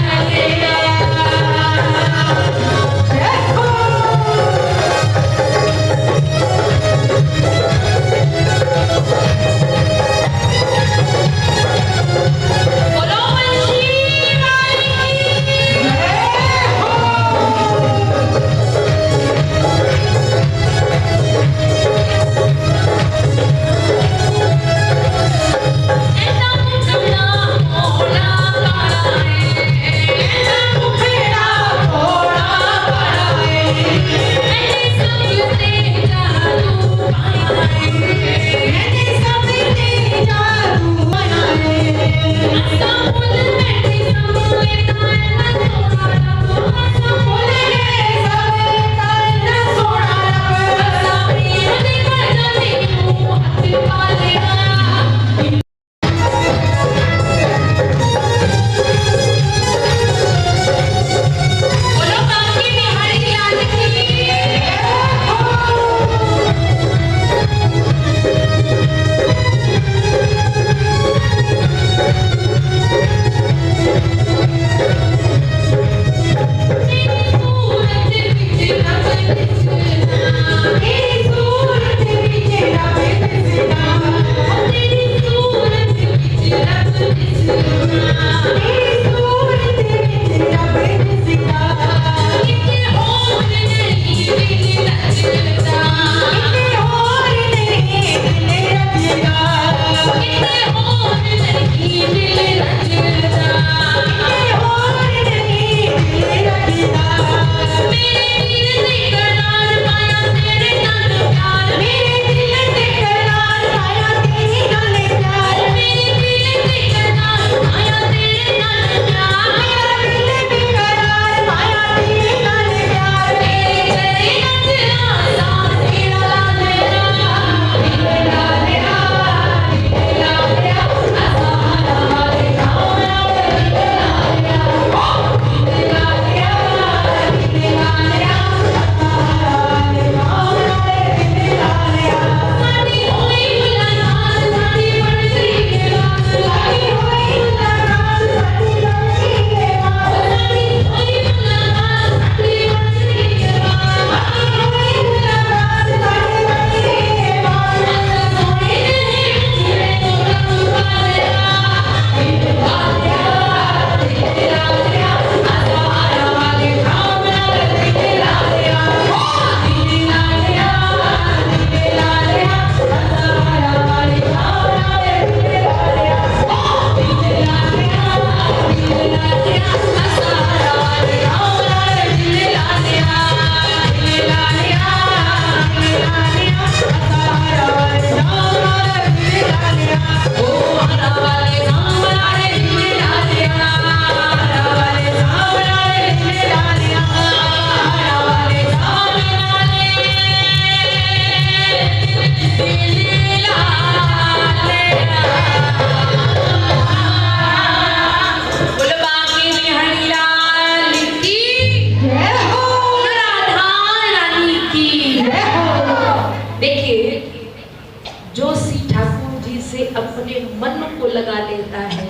मन को लगा लेता है।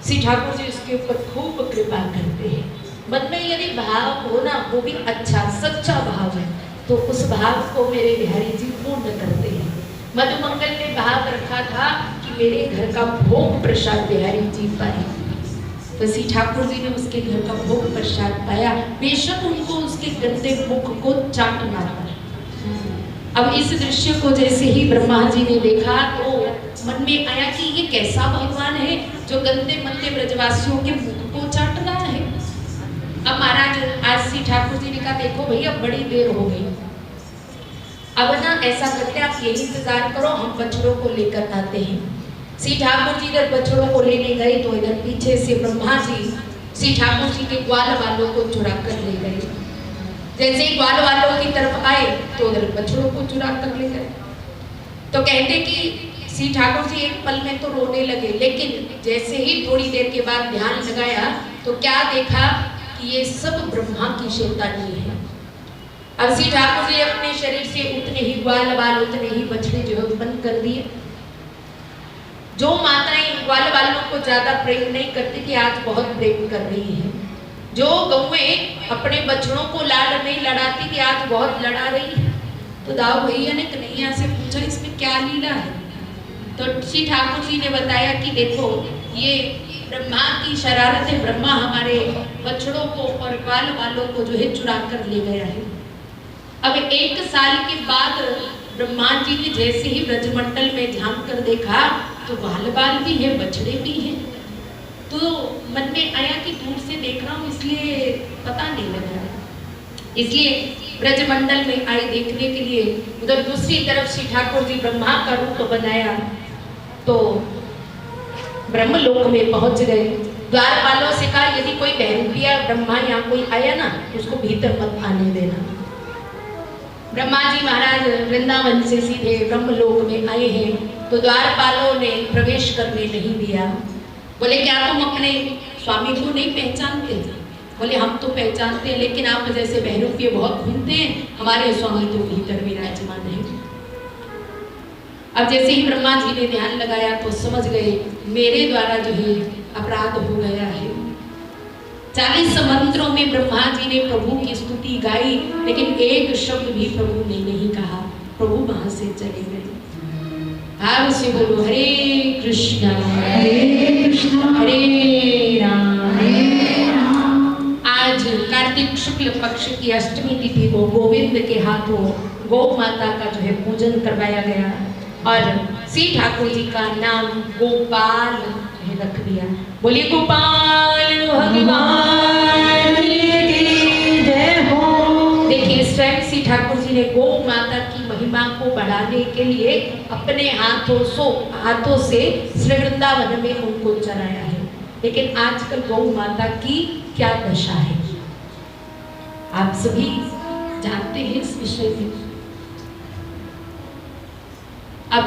श्री ठाकुर जी उसके ऊपर खूब कृपा करते हैं। मन में यदि भाव हो ना, वो भी अच्छा सच्चा भाव है, तो उस भाव को मेरे बिहारी जी पूर्ण करते हैं। मधुमंगल ने भाव रखा था कि मेरे घर का भोग प्रसाद बिहारी जी पाए, तो श्री ठाकुर जी ने उसके घर का भोग प्रसाद पाया, बेशक उनको उसके गंदे मुख को चाटना पड़ा। अब इस दृश्य को जैसे ही ब्रह्मा जी ने देखा तो मन में आया कि ये कैसा भगवान है जो गंदे मंदे ब्रजवासियों के मुख को चाट रहा है। अब महाराज आज श्री ठाकुर जी ने कहा देखो भैया बड़ी देर हो गई, अब ना ऐसा करते आप यही इंतजार करो, हम बछड़ों को लेकर आते हैं। श्री ठाकुर जी इधर बछड़ों को लेने गए तो इधर पीछे से ब्रह्मा जी श्री ठाकुर जी के ग्वाल वालों को चुरा कर ले गए। जैसे ही ग्वाल वालों की तरफ आए तो उधर बछड़ों को चुरा कर ले गए। तो कहते कि श्री ठाकुर जी एक पल में तो रोने लगे, लेकिन जैसे ही थोड़ी देर के बाद ध्यान लगाया तो क्या देखा कि ये सब ब्रह्मा की शैतानी है। अब श्री ठाकुर जी अपने शरीर से उतने ही ग्वाल वाल उतने ही बछड़े जो है उत्पन्न कर दिए। जो माताएं ग्वाल वालों को ज्यादा प्रेम नहीं करती थी आज बहुत प्रेम कर रही है। जो गौएं अपने बछड़ों को लाड़ नहीं लड़ाती थी आज बहुत लड़ा रही है। तो दाऊ भैया ने कन्हैया से पूछा इसमें क्या लीला है, तो श्री ठाकुर जी ने बताया कि देखो ये ब्रह्मा की शरारत है, ब्रह्मा हमारे बछड़ों को और ग्वाल वालों को जो है चुरा कर ले गया है। अब 1 साल के बाद ब्रह्मा जी ने जैसे ही ब्रजमंडल में झांक कर देखा तो ग्वाल बाल भी है बछड़े भी हैं। तो मन में आया कि दूर से देख रहा हूँ इसलिए पता नहीं लग रहा, इसलिए ब्रजमंडल में आई देखने के लिए उधर दूसरी तरफ श्री ठाकुर जी ब्रह्मा का रूप बनाया तो ब्रह्मलोक में पहुंच गए। द्वारपालों से कहा यदि कोई बहन ब्रह्मा यहाँ कोई आया ना उसको भीतर मत आने देना। ब्रह्मा जी महाराज वृंदावन से सीधे ब्रह्मलोक में आए हैं तो द्वारपालों ने प्रवेश करने नहीं दिया। बोले क्या तुम अपने स्वामी को नहीं पहचानते? बोले हम तो पहचानते हैं लेकिन आप जैसे बहनों पे बहुत घूमते हैं, हमारे स्वामी तो भीतर विराजमान है। अब जैसे ही ब्रह्मा जी ने ध्यान लगाया तो समझ गए मेरे द्वारा जो है अपराध हो गया है। 40 मंत्रों में ब्रह्मा जी ने प्रभु की स्तुति गाई लेकिन एक शब्द भी प्रभु ने नहीं कहा। प्रभु वहां से चले गए। भाव से बोलो हरे कृष्णा हरे राम। आज कार्तिक शुक्ल पक्ष की अष्टमी तिथि को गोविंद के हाथों गौ माता का जो है पूजन करवाया गया और श्री ठाकुर जी का नाम गोपाल रख दिया। बोलिए गोपाल भगवान की जय हो। देखिए स्वयं श्री ठाकुर जी ने गौ माता की महिमा को बढ़ाने के लिए अपने हाथों से श्री वृंदावन में उनको चराया है। लेकिन आजकल गौ माता की क्या दशा है आप सभी जानते हैं इस विषय में। अब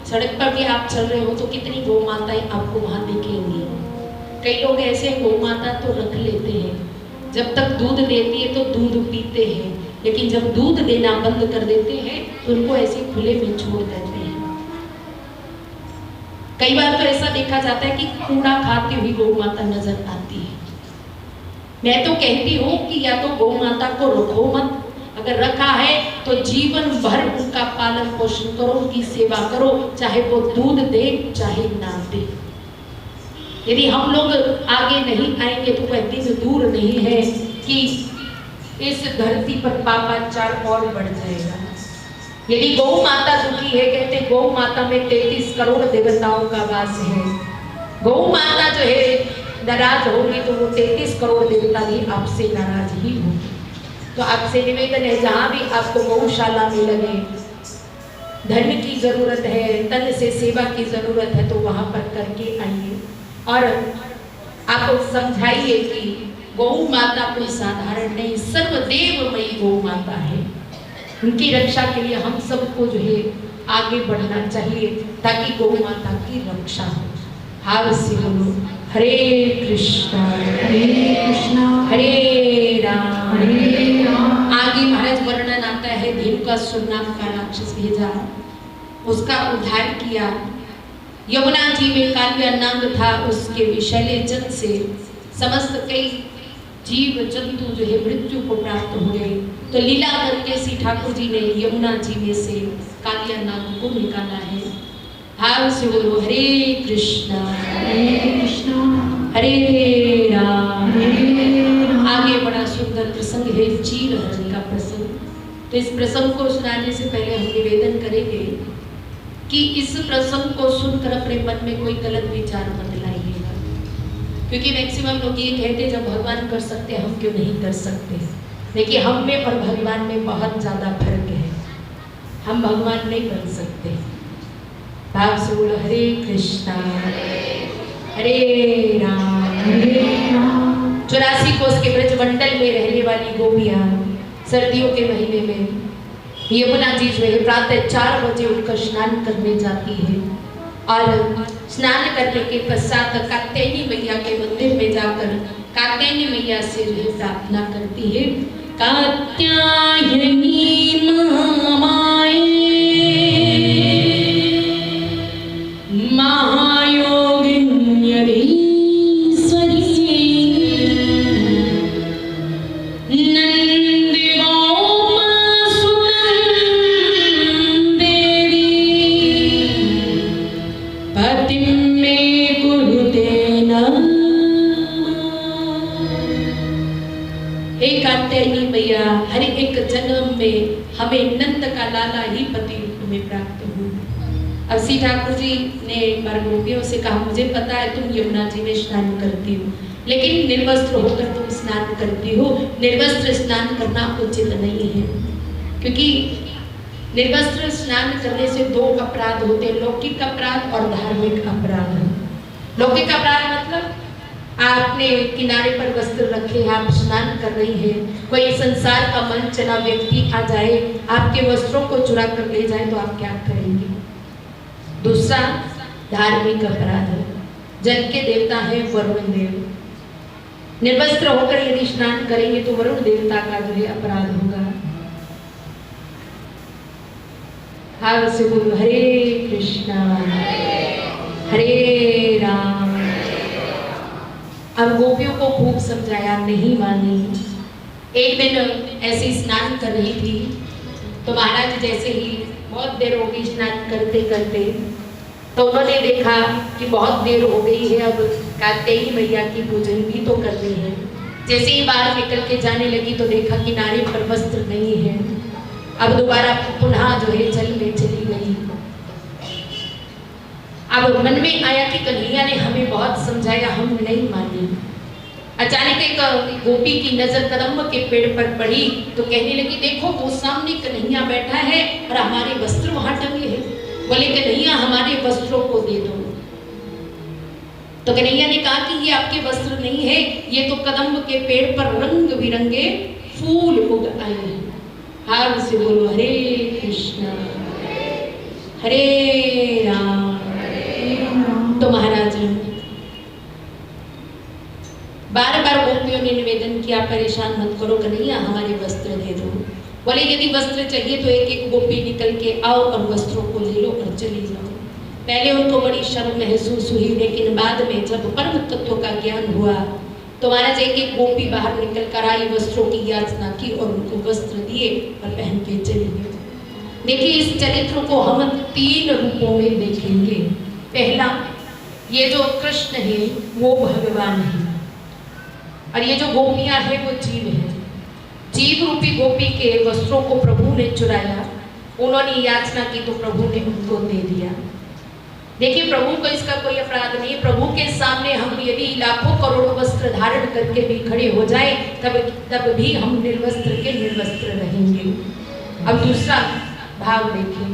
सड़क पर भी आप चल रहे हो तो कितनी गौ माताएं आपको वहां दिखेंगी। कई लोग ऐसे गौ माता तो रख लेते हैं, जब तक दूध देती है तो दूध पीते हैं, लेकिन जब दूध देना बंद कर देते हैं तो उनको ऐसे खुले में छोड़ देते हैं। कई बार तो ऐसा देखा जाता है कि कूड़ा खाती हुई गौ माता नजर आती है। मैं तो कहती हूँ कि या तो गौ माता को रखो मत, अगर रखा है तो जीवन भर उनका पालन पोषण करो, उनकी सेवा करो, चाहे वो दूध दे चाहे ना दे। यदि हम लोग आगे नहीं आएंगे तो वह दिन दूर नहीं है कि इस धरती पर पापाचार और बढ़ जाएगा। यदि गौ माता दुखी है, कहते गौ माता में 33 करोड़ देवताओं का वास है। गौ माता जो है नाराज होगी तो वो 33 करोड़ देवता भी आपसे नाराज ही होंगे। तो आपसे निवेदन है जहाँ भी आपको गौशाला में लगे, धन की जरूरत है, तन से सेवा की जरूरत है तो वहाँ पर करके आइए और आप समझाइए कि गौ माता कोई साधारण नहीं, सर्वदेवमयी गौ माता है। उनकी रक्षा के लिए हम सबको जो है आगे बढ़ना चाहिए ताकि गौ माता की रक्षा हो। हार से बोलो हरे कृष्णा हरे राम। आगे महाराज वर्णन आता है धेनुकासुर नाम का राक्षस भेजा, उसका उद्धार किया। यमुना जी में काव्य नाग था, उसके विषैले जल से समस्त कई जीव जंतु जो है मृत्यु को प्राप्त हो गए। तो लीला करके श्री ठाकुर जी ने यमुना जी में से कालिया नाग को निकाला है। भाव से बोलो हरे कृष्णा हरे राम। आगे बड़ा सुंदर प्रसंग है चीर हरण का प्रसंग। तो इस प्रसंग को सुनाने से पहले हम निवेदन करेंगे कि इस प्रसंग को सुनकर अपने मन में कोई गलत विचार मत लाइएगा, क्योंकि मैक्सिमम लोग ये कहते जब भगवान कर सकते हम क्यों नहीं कर सकते। देखिए हम में और भगवान में बहुत ज़्यादा फर्क है। हम भगवान नहीं बन सकते। भाव से बोलो हरे कृष्णा हरे राम। 84 कोस के ब्रजमंडल में रहने वाली गोपियाँ सर्दियों के महीने में यमुना जी जो है प्रातः 4 बजे उठकर स्नान करने जाती है और स्नान करने के पश्चात कात्यायनी मैया के मंदिर में जाकर कात्यायनी मैया से जो है प्रार्थना करती है। कात्यायनी महामाये मैया हर एक जन्म में हमें नंद का लाला ही पति रूप में प्राप्त हो। अब श्री ठाकुर जी ने गोपियों से कहा मुझे पता है तुम यमुना जी में स्नान करती हो, लेकिन निर्वस्त्र होकर तुम स्नान करती हो। निर्वस्त्र स्नान करना उचित नहीं है, क्योंकि निर्वस्त्र स्नान करने से 2 अपराध होते हैं, लौकिक अपराध और धार्मिक अपराध। लौकिक अपराध मतलब आपने किनारे पर वस्त्र रखे, आप स्नान कर रही हैं, कोई संसार का मन चला व्यक्ति आ जाए, आपके वस्त्रों को चुरा कर ले जाए तो आप क्या करेंगे। दूसरा धार्मिक अपराध, जल के देवता है वरुण देव। निर्वस्त्र होकर यदि स्नान करेंगे तो वरुण देवता का जो है अपराध होगा। भाव से बोलो हरे कृष्णा हरे राम। अब गोपियों को खूब समझाया, नहीं मानी। एक दिन ऐसे स्नान कर रही थी तो महाराज जैसे ही बहुत देर हो गई स्नान करते करते, तो उन्होंने देखा कि बहुत देर हो गई है, अब कात्यायनी मैया की पूजन भी तो करनी है। जैसे ही बाहर निकल के जाने लगी तो देखा किनारे पर वस्त्र नहीं है। अब दोबारा पुनः जो है जल में चली गई। अब मन में आया कि कन्हैया ने हमें बहुत समझाया, हम नहीं माने। अचानक एक गोपी की नजर कदम्ब के पेड़ पर पड़ी तो कहने लगी देखो वो सामने कन्हैया बैठा है और हमारे वस्त्र वहां टंगे हैं। बोले कन्हैया हमारे वस्त्रों को दे दो। तो कन्हैया ने कहा कि ये आपके वस्त्र नहीं है, ये तो कदम्ब के पेड़ पर रंग बिरंगे फूल उग आए हैं। हार से बोलो हरे कृष्णा हरे राम। तो महाराज बार बार गोपियों ने निवेदन किया परेशान मत करो कन्हैया, हमारे वस्त्र दे दो। बोले यदि वस्त्र चाहिए तो एक एक गोपी निकल के आओ और वस्त्रों को ले लो और चली जाओ। पहले उनको बड़ी शर्म महसूस हुई, लेकिन बाद में जब परम तत्व का ज्ञान हुआ तो महाराज एक एक गोपी बाहर निकल कर आई, वस्त्रों की याचना की और उनको वस्त्र दिए और पहन के चली गई। देखिए इस चरित्र को हम 3 रूपों में देखेंगे। पहला, ये जो कृष्ण है वो भगवान है और ये जो गोपियां हैं वो जीव है। जीव रूपी गोपी के वस्त्रों को प्रभु ने चुराया, उन्होंने याचना की तो प्रभु ने उनको दे दिया। देखिए प्रभु को इसका कोई अपराध नहीं। प्रभु के सामने हम यदि लाखों करोड़ों वस्त्र धारण करके भी खड़े हो जाए तब भी हम निर्वस्त्र के निर्वस्त्र रहेंगे। अब दूसरा भाव देखिए,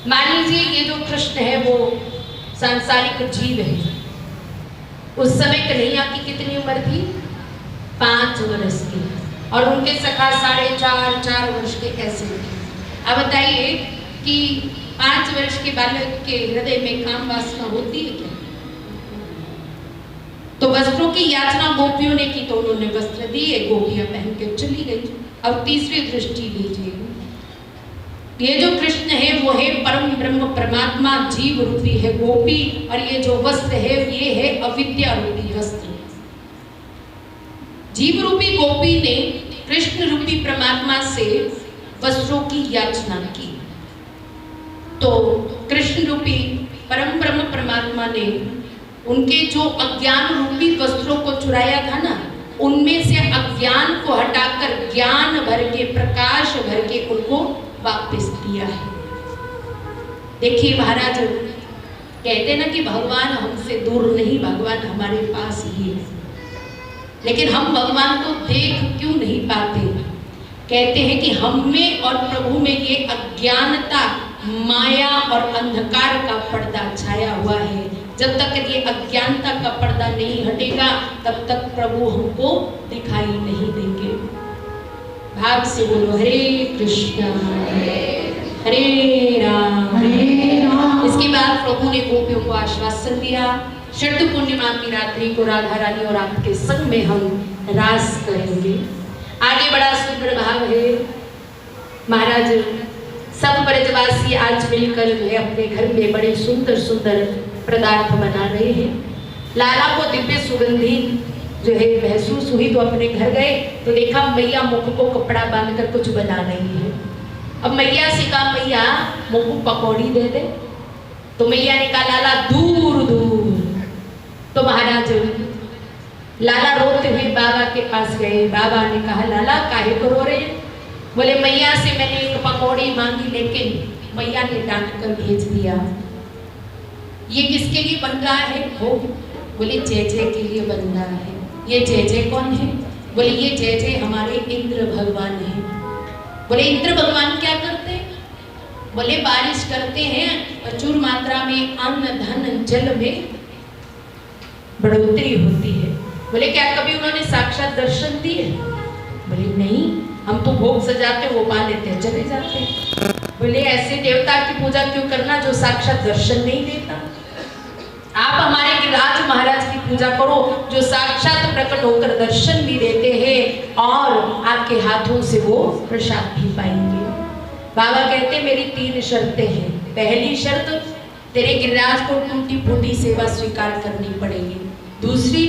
मान लीजिए ये जो कृष्ण है वो सांसारिक जीव है। उस समय कन्हैया की कितनी उम्र थी? 5 वर्ष की, और उनके सखा 4.5-4 वर्ष के ऐसे थे। अब बताइए कि 5 वर्ष के बालक के हृदय में काम वासना होती है क्या? तो वस्त्रों की याचना गोपियों ने की तो उन्होंने वस्त्र दिए, गोपियां पहन के चली गई। अब तीसरी दृष्टि लीजिए, ये जो कृष्ण है वो है परम ब्रह्म परमात्मा, जीव रूपी है गोपी, और ये जो वस्त्र है ये है अविद्या रूपी वस्त्र। जीव रूपी गोपी ने कृष्ण रूपी परमात्मा से वस्त्रों की याचना की, तो कृष्ण रूपी परम ब्रह्म परमात्मा ने उनके जो अज्ञान रूपी वस्त्रों को चुराया था ना, उनमें से अज्ञान को हटाकर ज्ञान भर के, प्रकाश भर के उनको वापस दिया है। देखिए महाराज, कहते ना कि भगवान हमसे दूर नहीं, भगवान हमारे पास ही है, लेकिन हम भगवान को देख क्यों नहीं पाते? कहते हैं कि हम में और प्रभु में ये अज्ञानता, माया और अंधकार का पर्दा छाया हुआ है। जब तक ये अज्ञानता का पर्दा नहीं हटेगा, तब तक प्रभु हमको दिखाई नहीं देंगे। भाव से बोलो हरे कृष्णा हरे राम। इसके बाद प्रभु ने गोपियों को आश्वासन दिया, शरद पूर्णिमा की रात्रि को राधा रानी और आपके संग में हम रास करेंगे। आगे बड़ा सुंदर भाव है महाराज, सब ब्रजवासी आज मिलकर जो है अपने घर में बड़े सुंदर सुंदर पदार्थ बना रहे हैं। लाला को दिव्य सुगंधी जो है महसूस हुई, तो अपने घर गए तो देखा मैया मुख को कपड़ा बांधकर कुछ बना रही है। अब मैया से कहा, मैया मुख को पकौड़ी दे दे, तो मैया ने कहा लाला दूर दूर। तो महाराज लाला रोते हुए बाबा के पास गए। बाबा ने कहा लाला काहे को रो रहे हैं? बोले मैया से मैंने एक पकौड़ी मांगी, लेकिन मैया ने डांट कर भेज दिया। ये किसके लिए बन रहा है भोग? बोले जय जय के लिए बन रहा है। ये जय जय कौन है? बोले ये जय जय हमारे इंद्र भगवान है। बोले इंद्र भगवान क्या करते हैं? बोले बारिश करते हैं, प्रचुर मात्रा में अन्न धन जल में बढ़ोतरी होती है। बोले क्या कभी उन्होंने साक्षात दर्शन दिए? बोले नहीं, हम तो भोग सजाते वो पा लेते हैं चले जाते हैं। बोले ऐसे देवता की पूजा क्यों करना जो साक्षात दर्शन नहीं देता? आप हमारे गिरिराज महाराज की पूजा करो जो साक्षात प्रकट होकर दर्शन भी देते हैं और आपके हाथों से वो प्रसाद भी पाएंगे। बाबा कहते मेरी 3 शर्तें हैं। पहली शर्त, तेरे गिरिराज को टूटी फूटी सेवा स्वीकार करनी पड़ेगी। दूसरी,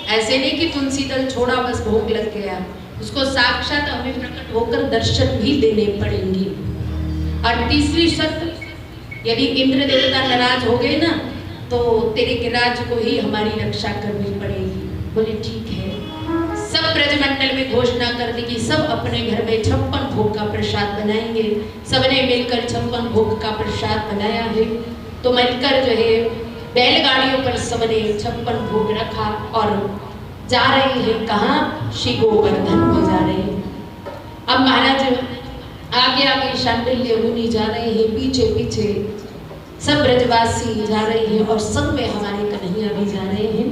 ऐसे नहीं कि तुलसी दल छोड़ा बस भोग लग गया, उसको साक्षात हमें प्रकट होकर दर्शन भी देने पड़ेंगे। और तीसरी शर्त, यदि इंद्र देवता नाराज हो गए ना, तो तेरे गिरिराज को ही हमारी रक्षा करनी पड़ेगी। बोले ठीक है। सब ब्रजमंडल में घोषणा कर दी कि सब अपने घर में 56 भोग का प्रसाद बनाएंगे। सबने मिलकर 56 भोग का प्रसाद बनाया है। तो मिलकर जो है बैलगाड़ियों पर सबने 56 भोग रखा और जा रहे हैं कहाँ? श्री गोवर्धन में जा रहे हैं। अब महाराज आगे आगे शांडिल्य मुनि जा रहे हैं, पीछे पीछे सब ब्रजवासी जा रहे हैं और सब में हमारे कन्हैया भी जा रहे हैं।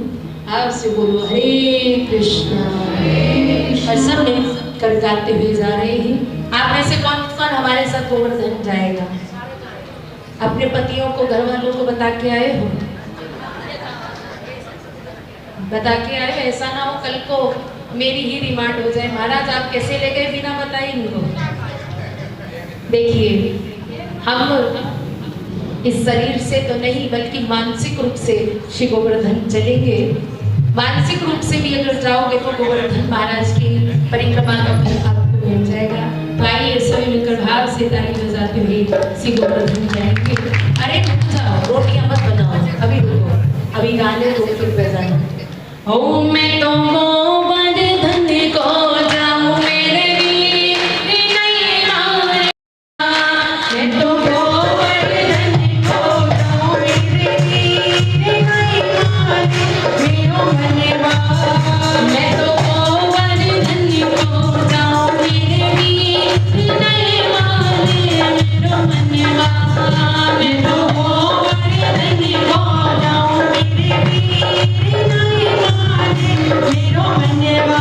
आपसे बोलो हरे कृष्णा। और सब मिल कर गाते हुए जा रहे हैं। आप में से कौन कौन हमारे साथ गोवर्धन जाएगा? अपने पतियों को, घर वालों को बता के आए हो? बता के आए, ऐसा ना हो कल को मेरी ही रिमांड हो जाए, महाराज आप कैसे ले गए बिना बताए इनको। देखिए हम इस शरीर से तो नहीं बल्कि मानसिक रूप से श्री गोवर्धन चलेंगे। मानसिक रूप से भी अगर जाओगे तो गोवर्धन महाराज की परिक्रमा का फल आपको मिल जाएगा। तो आइए सभी मिलकर भाव से ताली बजाते हुए श्री गोवर्धन जाएंगे। अरे रुक जाओ, रोटियां मत बनाओ, अभी रुको, अभी गाने को फिर बजाना। ओ मैं तो गोवर्धन को जाऊं मेरे वीर नहीं मारे, मैं तो गोवर्धन को जाऊं मेरे वीर नहीं मारे, मेरो मनवा। मैं तो गोवर्धन को जाऊं मेरे वीर नहीं मारे, मेरो मनवा। मैं तो गोवर्धन को जाऊं मेरे वीर नहीं मारे, मेरो मनवा।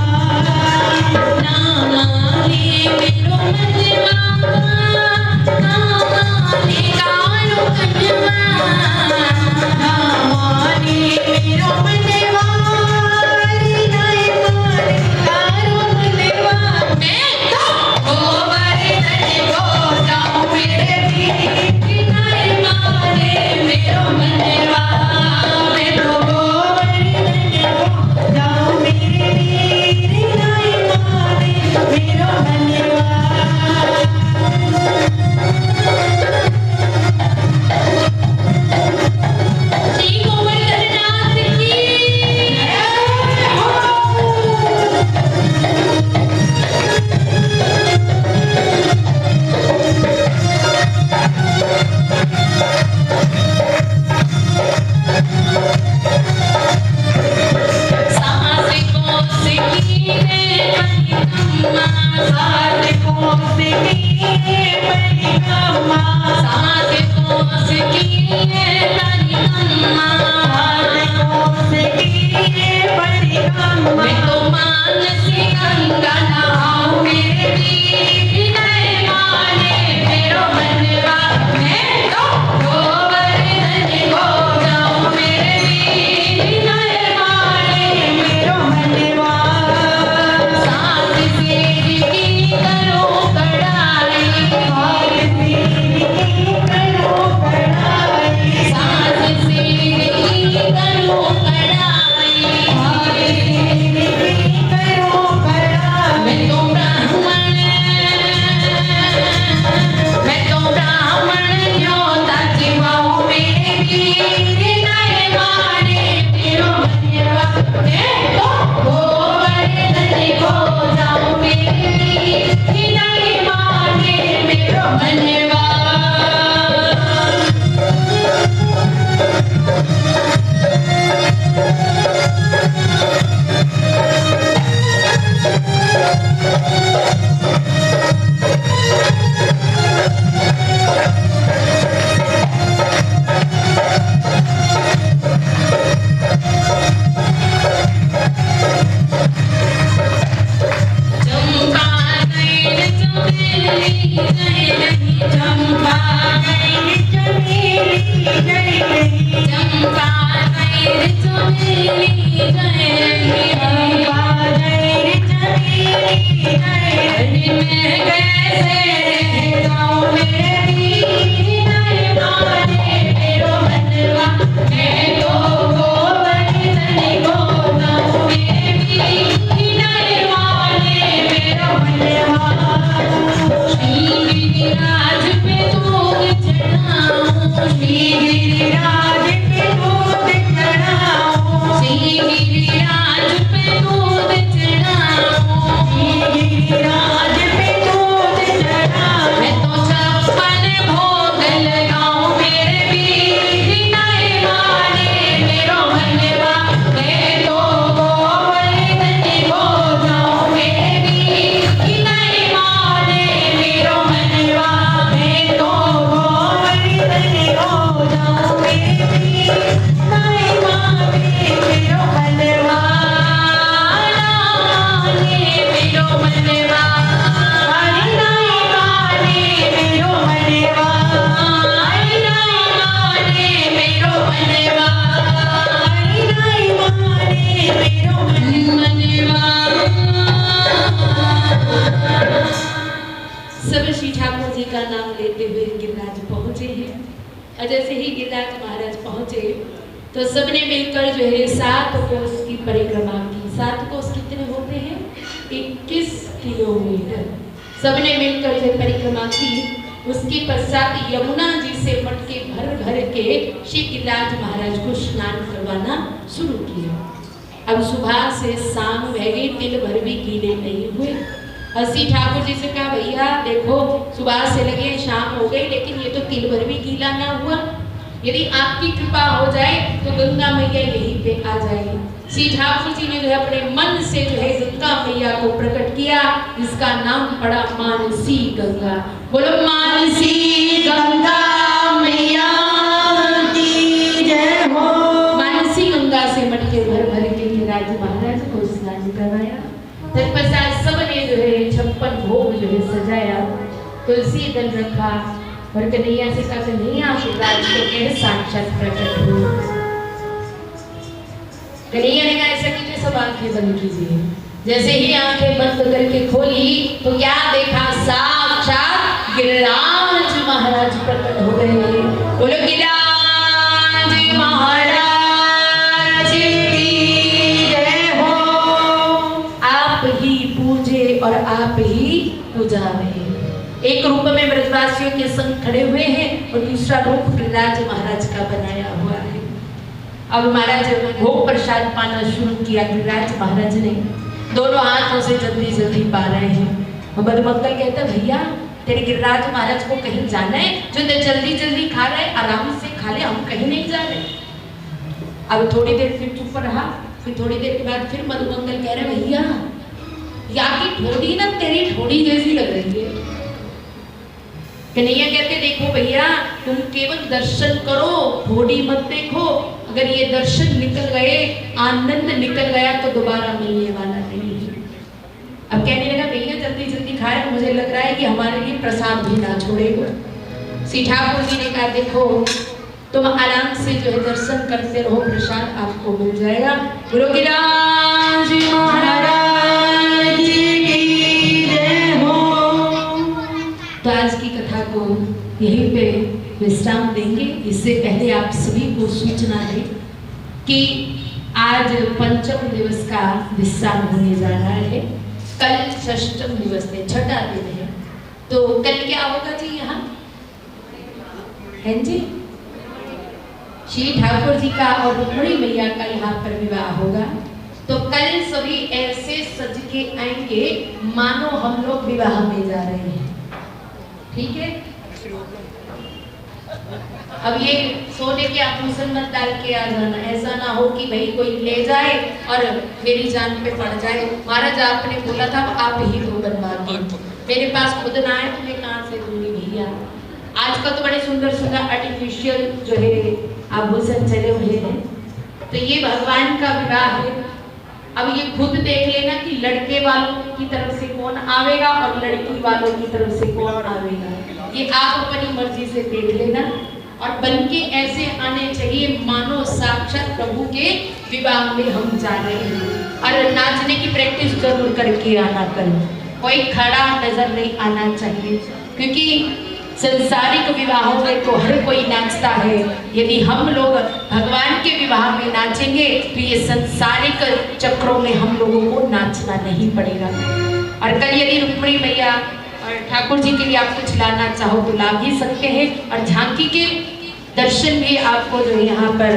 जय रही चंपा गई चमेली जय रही चंपा गई चमेली जय रही चंपा गई चमेली जय रही मैं कैसे रह जाऊं मेरे वीर नए माने मेरो मनवा मैं तो गोवर्धन को जाऊं मेरे वीर नए माने मेरो मनवा श्री गिरिराज पे दूध चढ़ाऊं श्री गिरिराज पे दूध चढ़ाऊं श्री गिरिराज पे दूध चढ़ाऊं श्री गिरिराज पे दूध चढ़ाऊं मैं तो छप्पन भोग लगाऊं मेरे वीर नए माने मेरो मनवा मैं तो गोवर्धन को जाऊं मेरे वीर नए माने मेरो मनवा मैं तो गोवर्धन को जाऊं मेरे वीर नए माने मेरो मनवा मेरो मनवा हरि नए माने मेरो मनवा हरि नए माने मेरो मनवा हरि नए माने मेरो मनवा। सब श्री ठाकुर जी का नाम लेते हुए गिरिराज पहुंचे हैं और जैसे ही गिरिराज महाराज पहुंचे तो सबने मिलकर जो है 7 कोस की परिक्रमा की। 7 कोस कितने होते हैं? 21 किलोमीटर सबने मिलकर जो परिक्रमा की। उसके पश्चात यमुना जी से मटके भर भर के श्री गिरिराज महाराज को स्नान करवाना शुरू किया। अब सुबह से शाम रह गई, तिल भर भी गीले नहीं हुए। श्री ठाकुर जी से कहा भैया देखो सुबह से लगे शाम हो गई लेकिन ये तो तिल भर भी गीला ना हुआ, यदि आपकी कृपा हो जाए तो गंगा मैया यहीं पे आ जाएगी। श्री ठाकुर जी ने जो है अपने मन से जो है गंगा मैया को प्रकट किया, जिसका नाम पड़ा मानसी गंगा। बोलो मानसी गंगा मैया की जय हो। मानसी गंगा से मटके भर भर के गिरिराज महाराज को स्नान करवाया। तत्पश्चात सबने जो है 56 भोग जो है सजाया, तुलसी दल रखा और कन्हैया से कहा कन्हैया गिरिराज को कह साक्षात प्रकट हो। कन्हैया ने कहा ऐसा कीजिए सब आंखें बंद कीजिए। जैसे ही आंखें बंद करके खोली तो क्या देखा? साक्षात गिरिराज महाराज प्रकट हो गए। बोलो गिरिराज महाराज की जय हो। आप ही पूजे और आप ही पूजा में। एक रूप में ब्रजवासियों के संग खड़े हुए हैं और दूसरा रूप गिरिराज महाराज का बनाया हुआ है। अब महाराज भोग प्रसाद पाना शुरू किया। गिरिराज महाराज ने दोनों हाथों से जल्दी जल्दी पा रहे हैं। मधुमंगल कहता भैया तेरे गिरिराज महाराज को कहीं जाना है, जो जल्दी जल्दी खा रहे आराम से खा ले, हम कहीं नहीं जा रहे। अब थोड़ी देर फिर चुप रहा, फिर थोड़ी देर के बाद फिर मधुमंगल कह रहे भैया या की ठोड़ी ना तेरी ठोड़ी जैसी लग रही है। कन्हैया कहते देखो भैया तुम केवल दर्शन करो, ठोड़ी मत देखो। अगर ये दर्शन निकल गए, आनंद निकल गया तो दोबारा मिलने वाला नहीं है। अब कहने लगा भैया जल्दी जल्दी खाए, मुझे लग रहा है कि हमारे लिए प्रसाद भी ना छोड़ेगा। श्री ठाकुर जी ने कहा देखो तुम आराम से जो है दर्शन करते रहो, प्रसाद आपको मिल जाएगा। बोलो गिरिराज महाराज की जय हो। तो आज की कथा को यहीं पे विश्राम देंगे। इससे पहले आप सभी को सूचना है कि आज पंचम दिवस का विश्राम होने जा रहा है। कल षष्ठम दिवस है, छठा दिन है। तो कल क्या होगा जी? यहाँ है जी श्री ठाकुर जी का और रुक्मिणी मैया का यहाँ पर विवाह होगा। तो कल सभी ऐसे सज के आएंगे मानो हम लोग विवाह में जा रहे हैं। ठीक है? अब ये सोने के आभूषण मत डाल के आ जाना, ऐसा ना हो कि भाई कोई ले जाए और मेरी जान पे पड़ जाए। महाराज आपने बोला था आप ही दो बनवा के, मेरे पास खुद ना आए तो मैं कहाँ से दूंगी भैया। आजकल तो बड़े सुंदर सुंदर आर्टिफिशियल जो है आभूषण चले हुए हैं। तो ये भगवान का विवाह है। अब ये खुद देख लेना कि लड़के वालों की तरफ से कौन आवेगा और लड़की वालों की तरफ से कौन आवेगा, ये आप अपनी मर्जी से देख लेना। और बल्कि ऐसे आने चाहिए मानो साक्षात प्रभु के विवाह में हम जा रहे हैं। और नाचने की प्रैक्टिस जरूर करके आना करें, कोई खड़ा नजर नहीं आना चाहिए, क्योंकि संसारिक विवाहों में तो हर कोई नाचता है। यदि हम लोग भगवान के विवाह में नाचेंगे तो ये संसारिक चक्रों में हम लोगों को नाचना नहीं पड़ेगा। और कल यदि रुक्मिणी मैया और ठाकुर जी के लिए आप कुछ लाना चाहो तो ला भी सकते हैं। और झांकी के दर्शन भी आपको जो यहाँ पर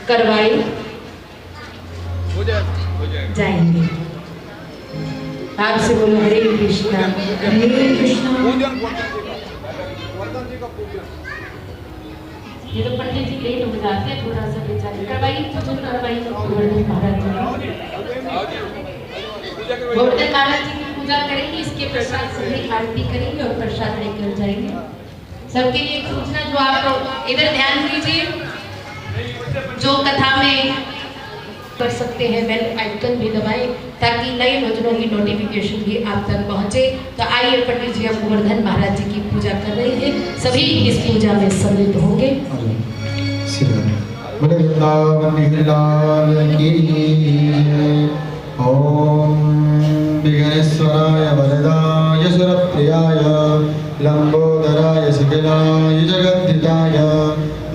करवाए जाएंगे। आपसे बोलो हरे कृष्णा हरे कृष्णा। ये तो पंडित जी लेट हो जाते हैं, थोड़ा सा बेचारे करवाइए, पूजन करवाइए। गोवर्धन महाराज जी की पूजा करेंगे, इसके प्रसाद से आरती करेंगे और प्रसाद लेकर जाएंगे। सबके लिए सूचना, जो आप इधर ध्यान दीजिए, जो कथा में कर सकते हैं बेल आइकन भी दबाएं ताकि नए भजनों की नोटिफिकेशन भी आप तक पहुंचे। तो आइए पंडित जी अब गोवर्धन महाराज जी की पूजा कर रहे हैं, सभी इस पूजा में सम्मिलित होंगे। ओम विघ्नेश्वराय वरदाय सुरप्रियाय लंबोदराय सकलाय जगद्धिताय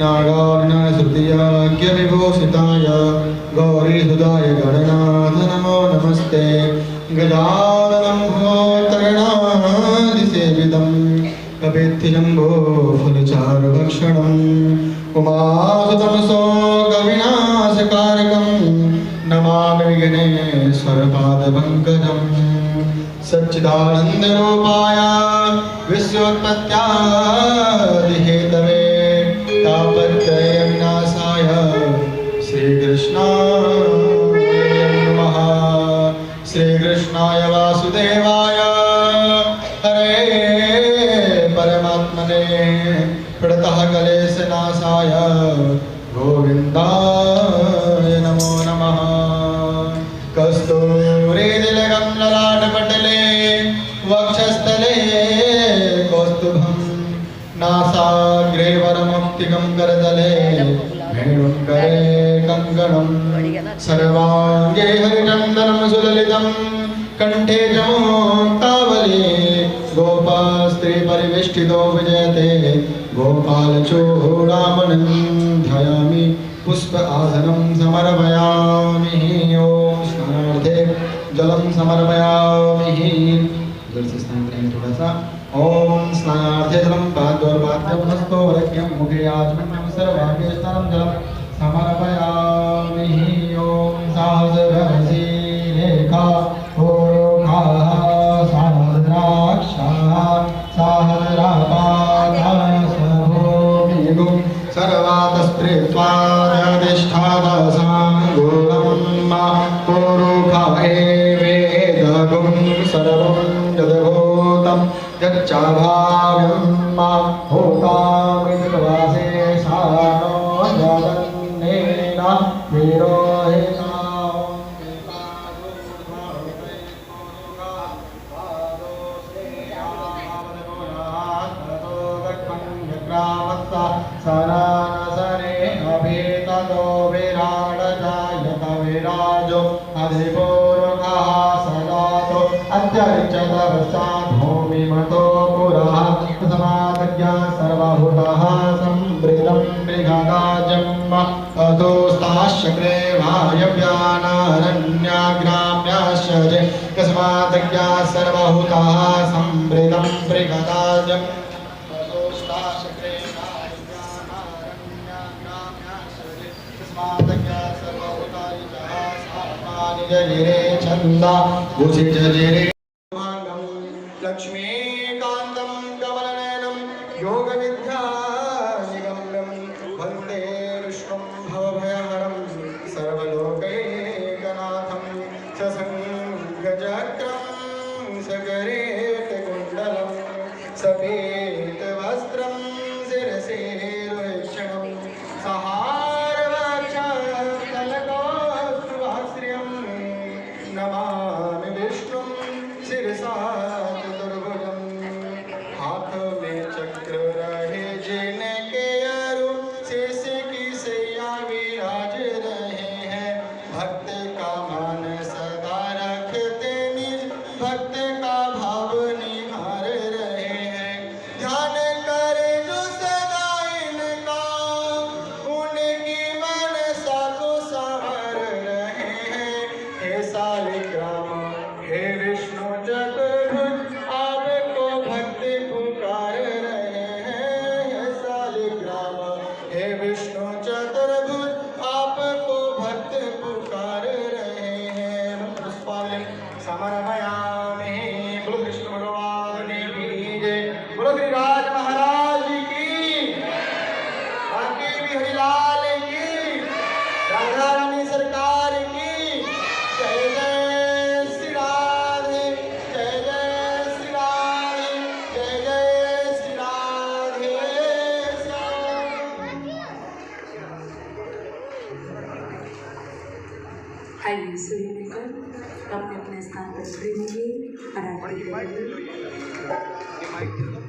नागार्णश्रुतियाज्ञ विभूषिताय गौरीसुधाय गणनाथ नमो नमस्ते। गजाननं भूतगणाधिसेवितं कपित्थजम्बो फलचारुभक्षणम् उमासुतं शोकविनाशकारकं नमामि विघ्नेश्वरपादपङ्कजम्। सच्चिदानन्दरूपाय विश्वोत्पत्त्यादिहेतवे तापत्रयविनाशाय श्रीकृष्णाय नमः। श्रीकृष्णाय वासुदेवाय हरे परमात्मने प्रणतः क्लेशनाशाय गोविन्दाय नमो नमः। कस्तूरीतिलकं ललाटपटले वक्षस्थले कौस्तुभं नासाग्रे वरमौक्तिकं करतले वेणुं करे कङ्कणं सर्वाङ्गे हरिचन्दनं सुललितं कण्ठे च मुक्तावली गोपास्त्री परिवेष्टितो विजयते गोपालचूडामणिं ध्यायामि पुष्प आसनं समर्पयामि। ओम स्नानार्थे जलं समर्पयामि। जल से स्नान करेंगे थोड़ा सा। ओम स्नानार्थे जलं पाद्योर्पाद्यमस्तो वरक्यं मुखे आचमन्यं सर्वाङ्गे स्नानं जलं समर्पयामि। ओम सहस्ररसी रेखा पूर्वखाः सहस्राक्षाः सहस्रपादाः सभूमिगुं सर्वातस्पृत्वाधिष्ठादसाङ्गोलं पूर्वखा एवेदगुं सर्वं यद्भूतं यच्चाभाव्यं होतामृतवासे सानो जगन्नेन विरोहिता। सनासने अभेततो विराडजायत विराजो अधिपूर्वकः सदातो अत्यर्चतवशात् भूमिमतो पुरः समादज्ञा सर्वभूतः संवृतं मृगदाजम् अधोस्ताश्चक्रे वायव्यानारण्याग्राम्याश्चर्ये तस्मादज्ञा सर्वभूतः संवृतं मृगदाजम् जरे छंदा घुषि जरे लक्ष्मीकांतं कमलनयनं योगविद्यानिगम्यं वन्दे विष्णुं भवभयहरं सर्वलोकैकनाथं ससङ्गचक्रं सकरेतकुण्डलं सफेदवस्त्रं शिरसे रोहिषणं सहारवक्षस्थलकौस्तुभाश्रियं नमामि विष्णुं आइए सूर्य लेकर अपने अपने स्थान पर खड़े होंगे और आरती करेंगे।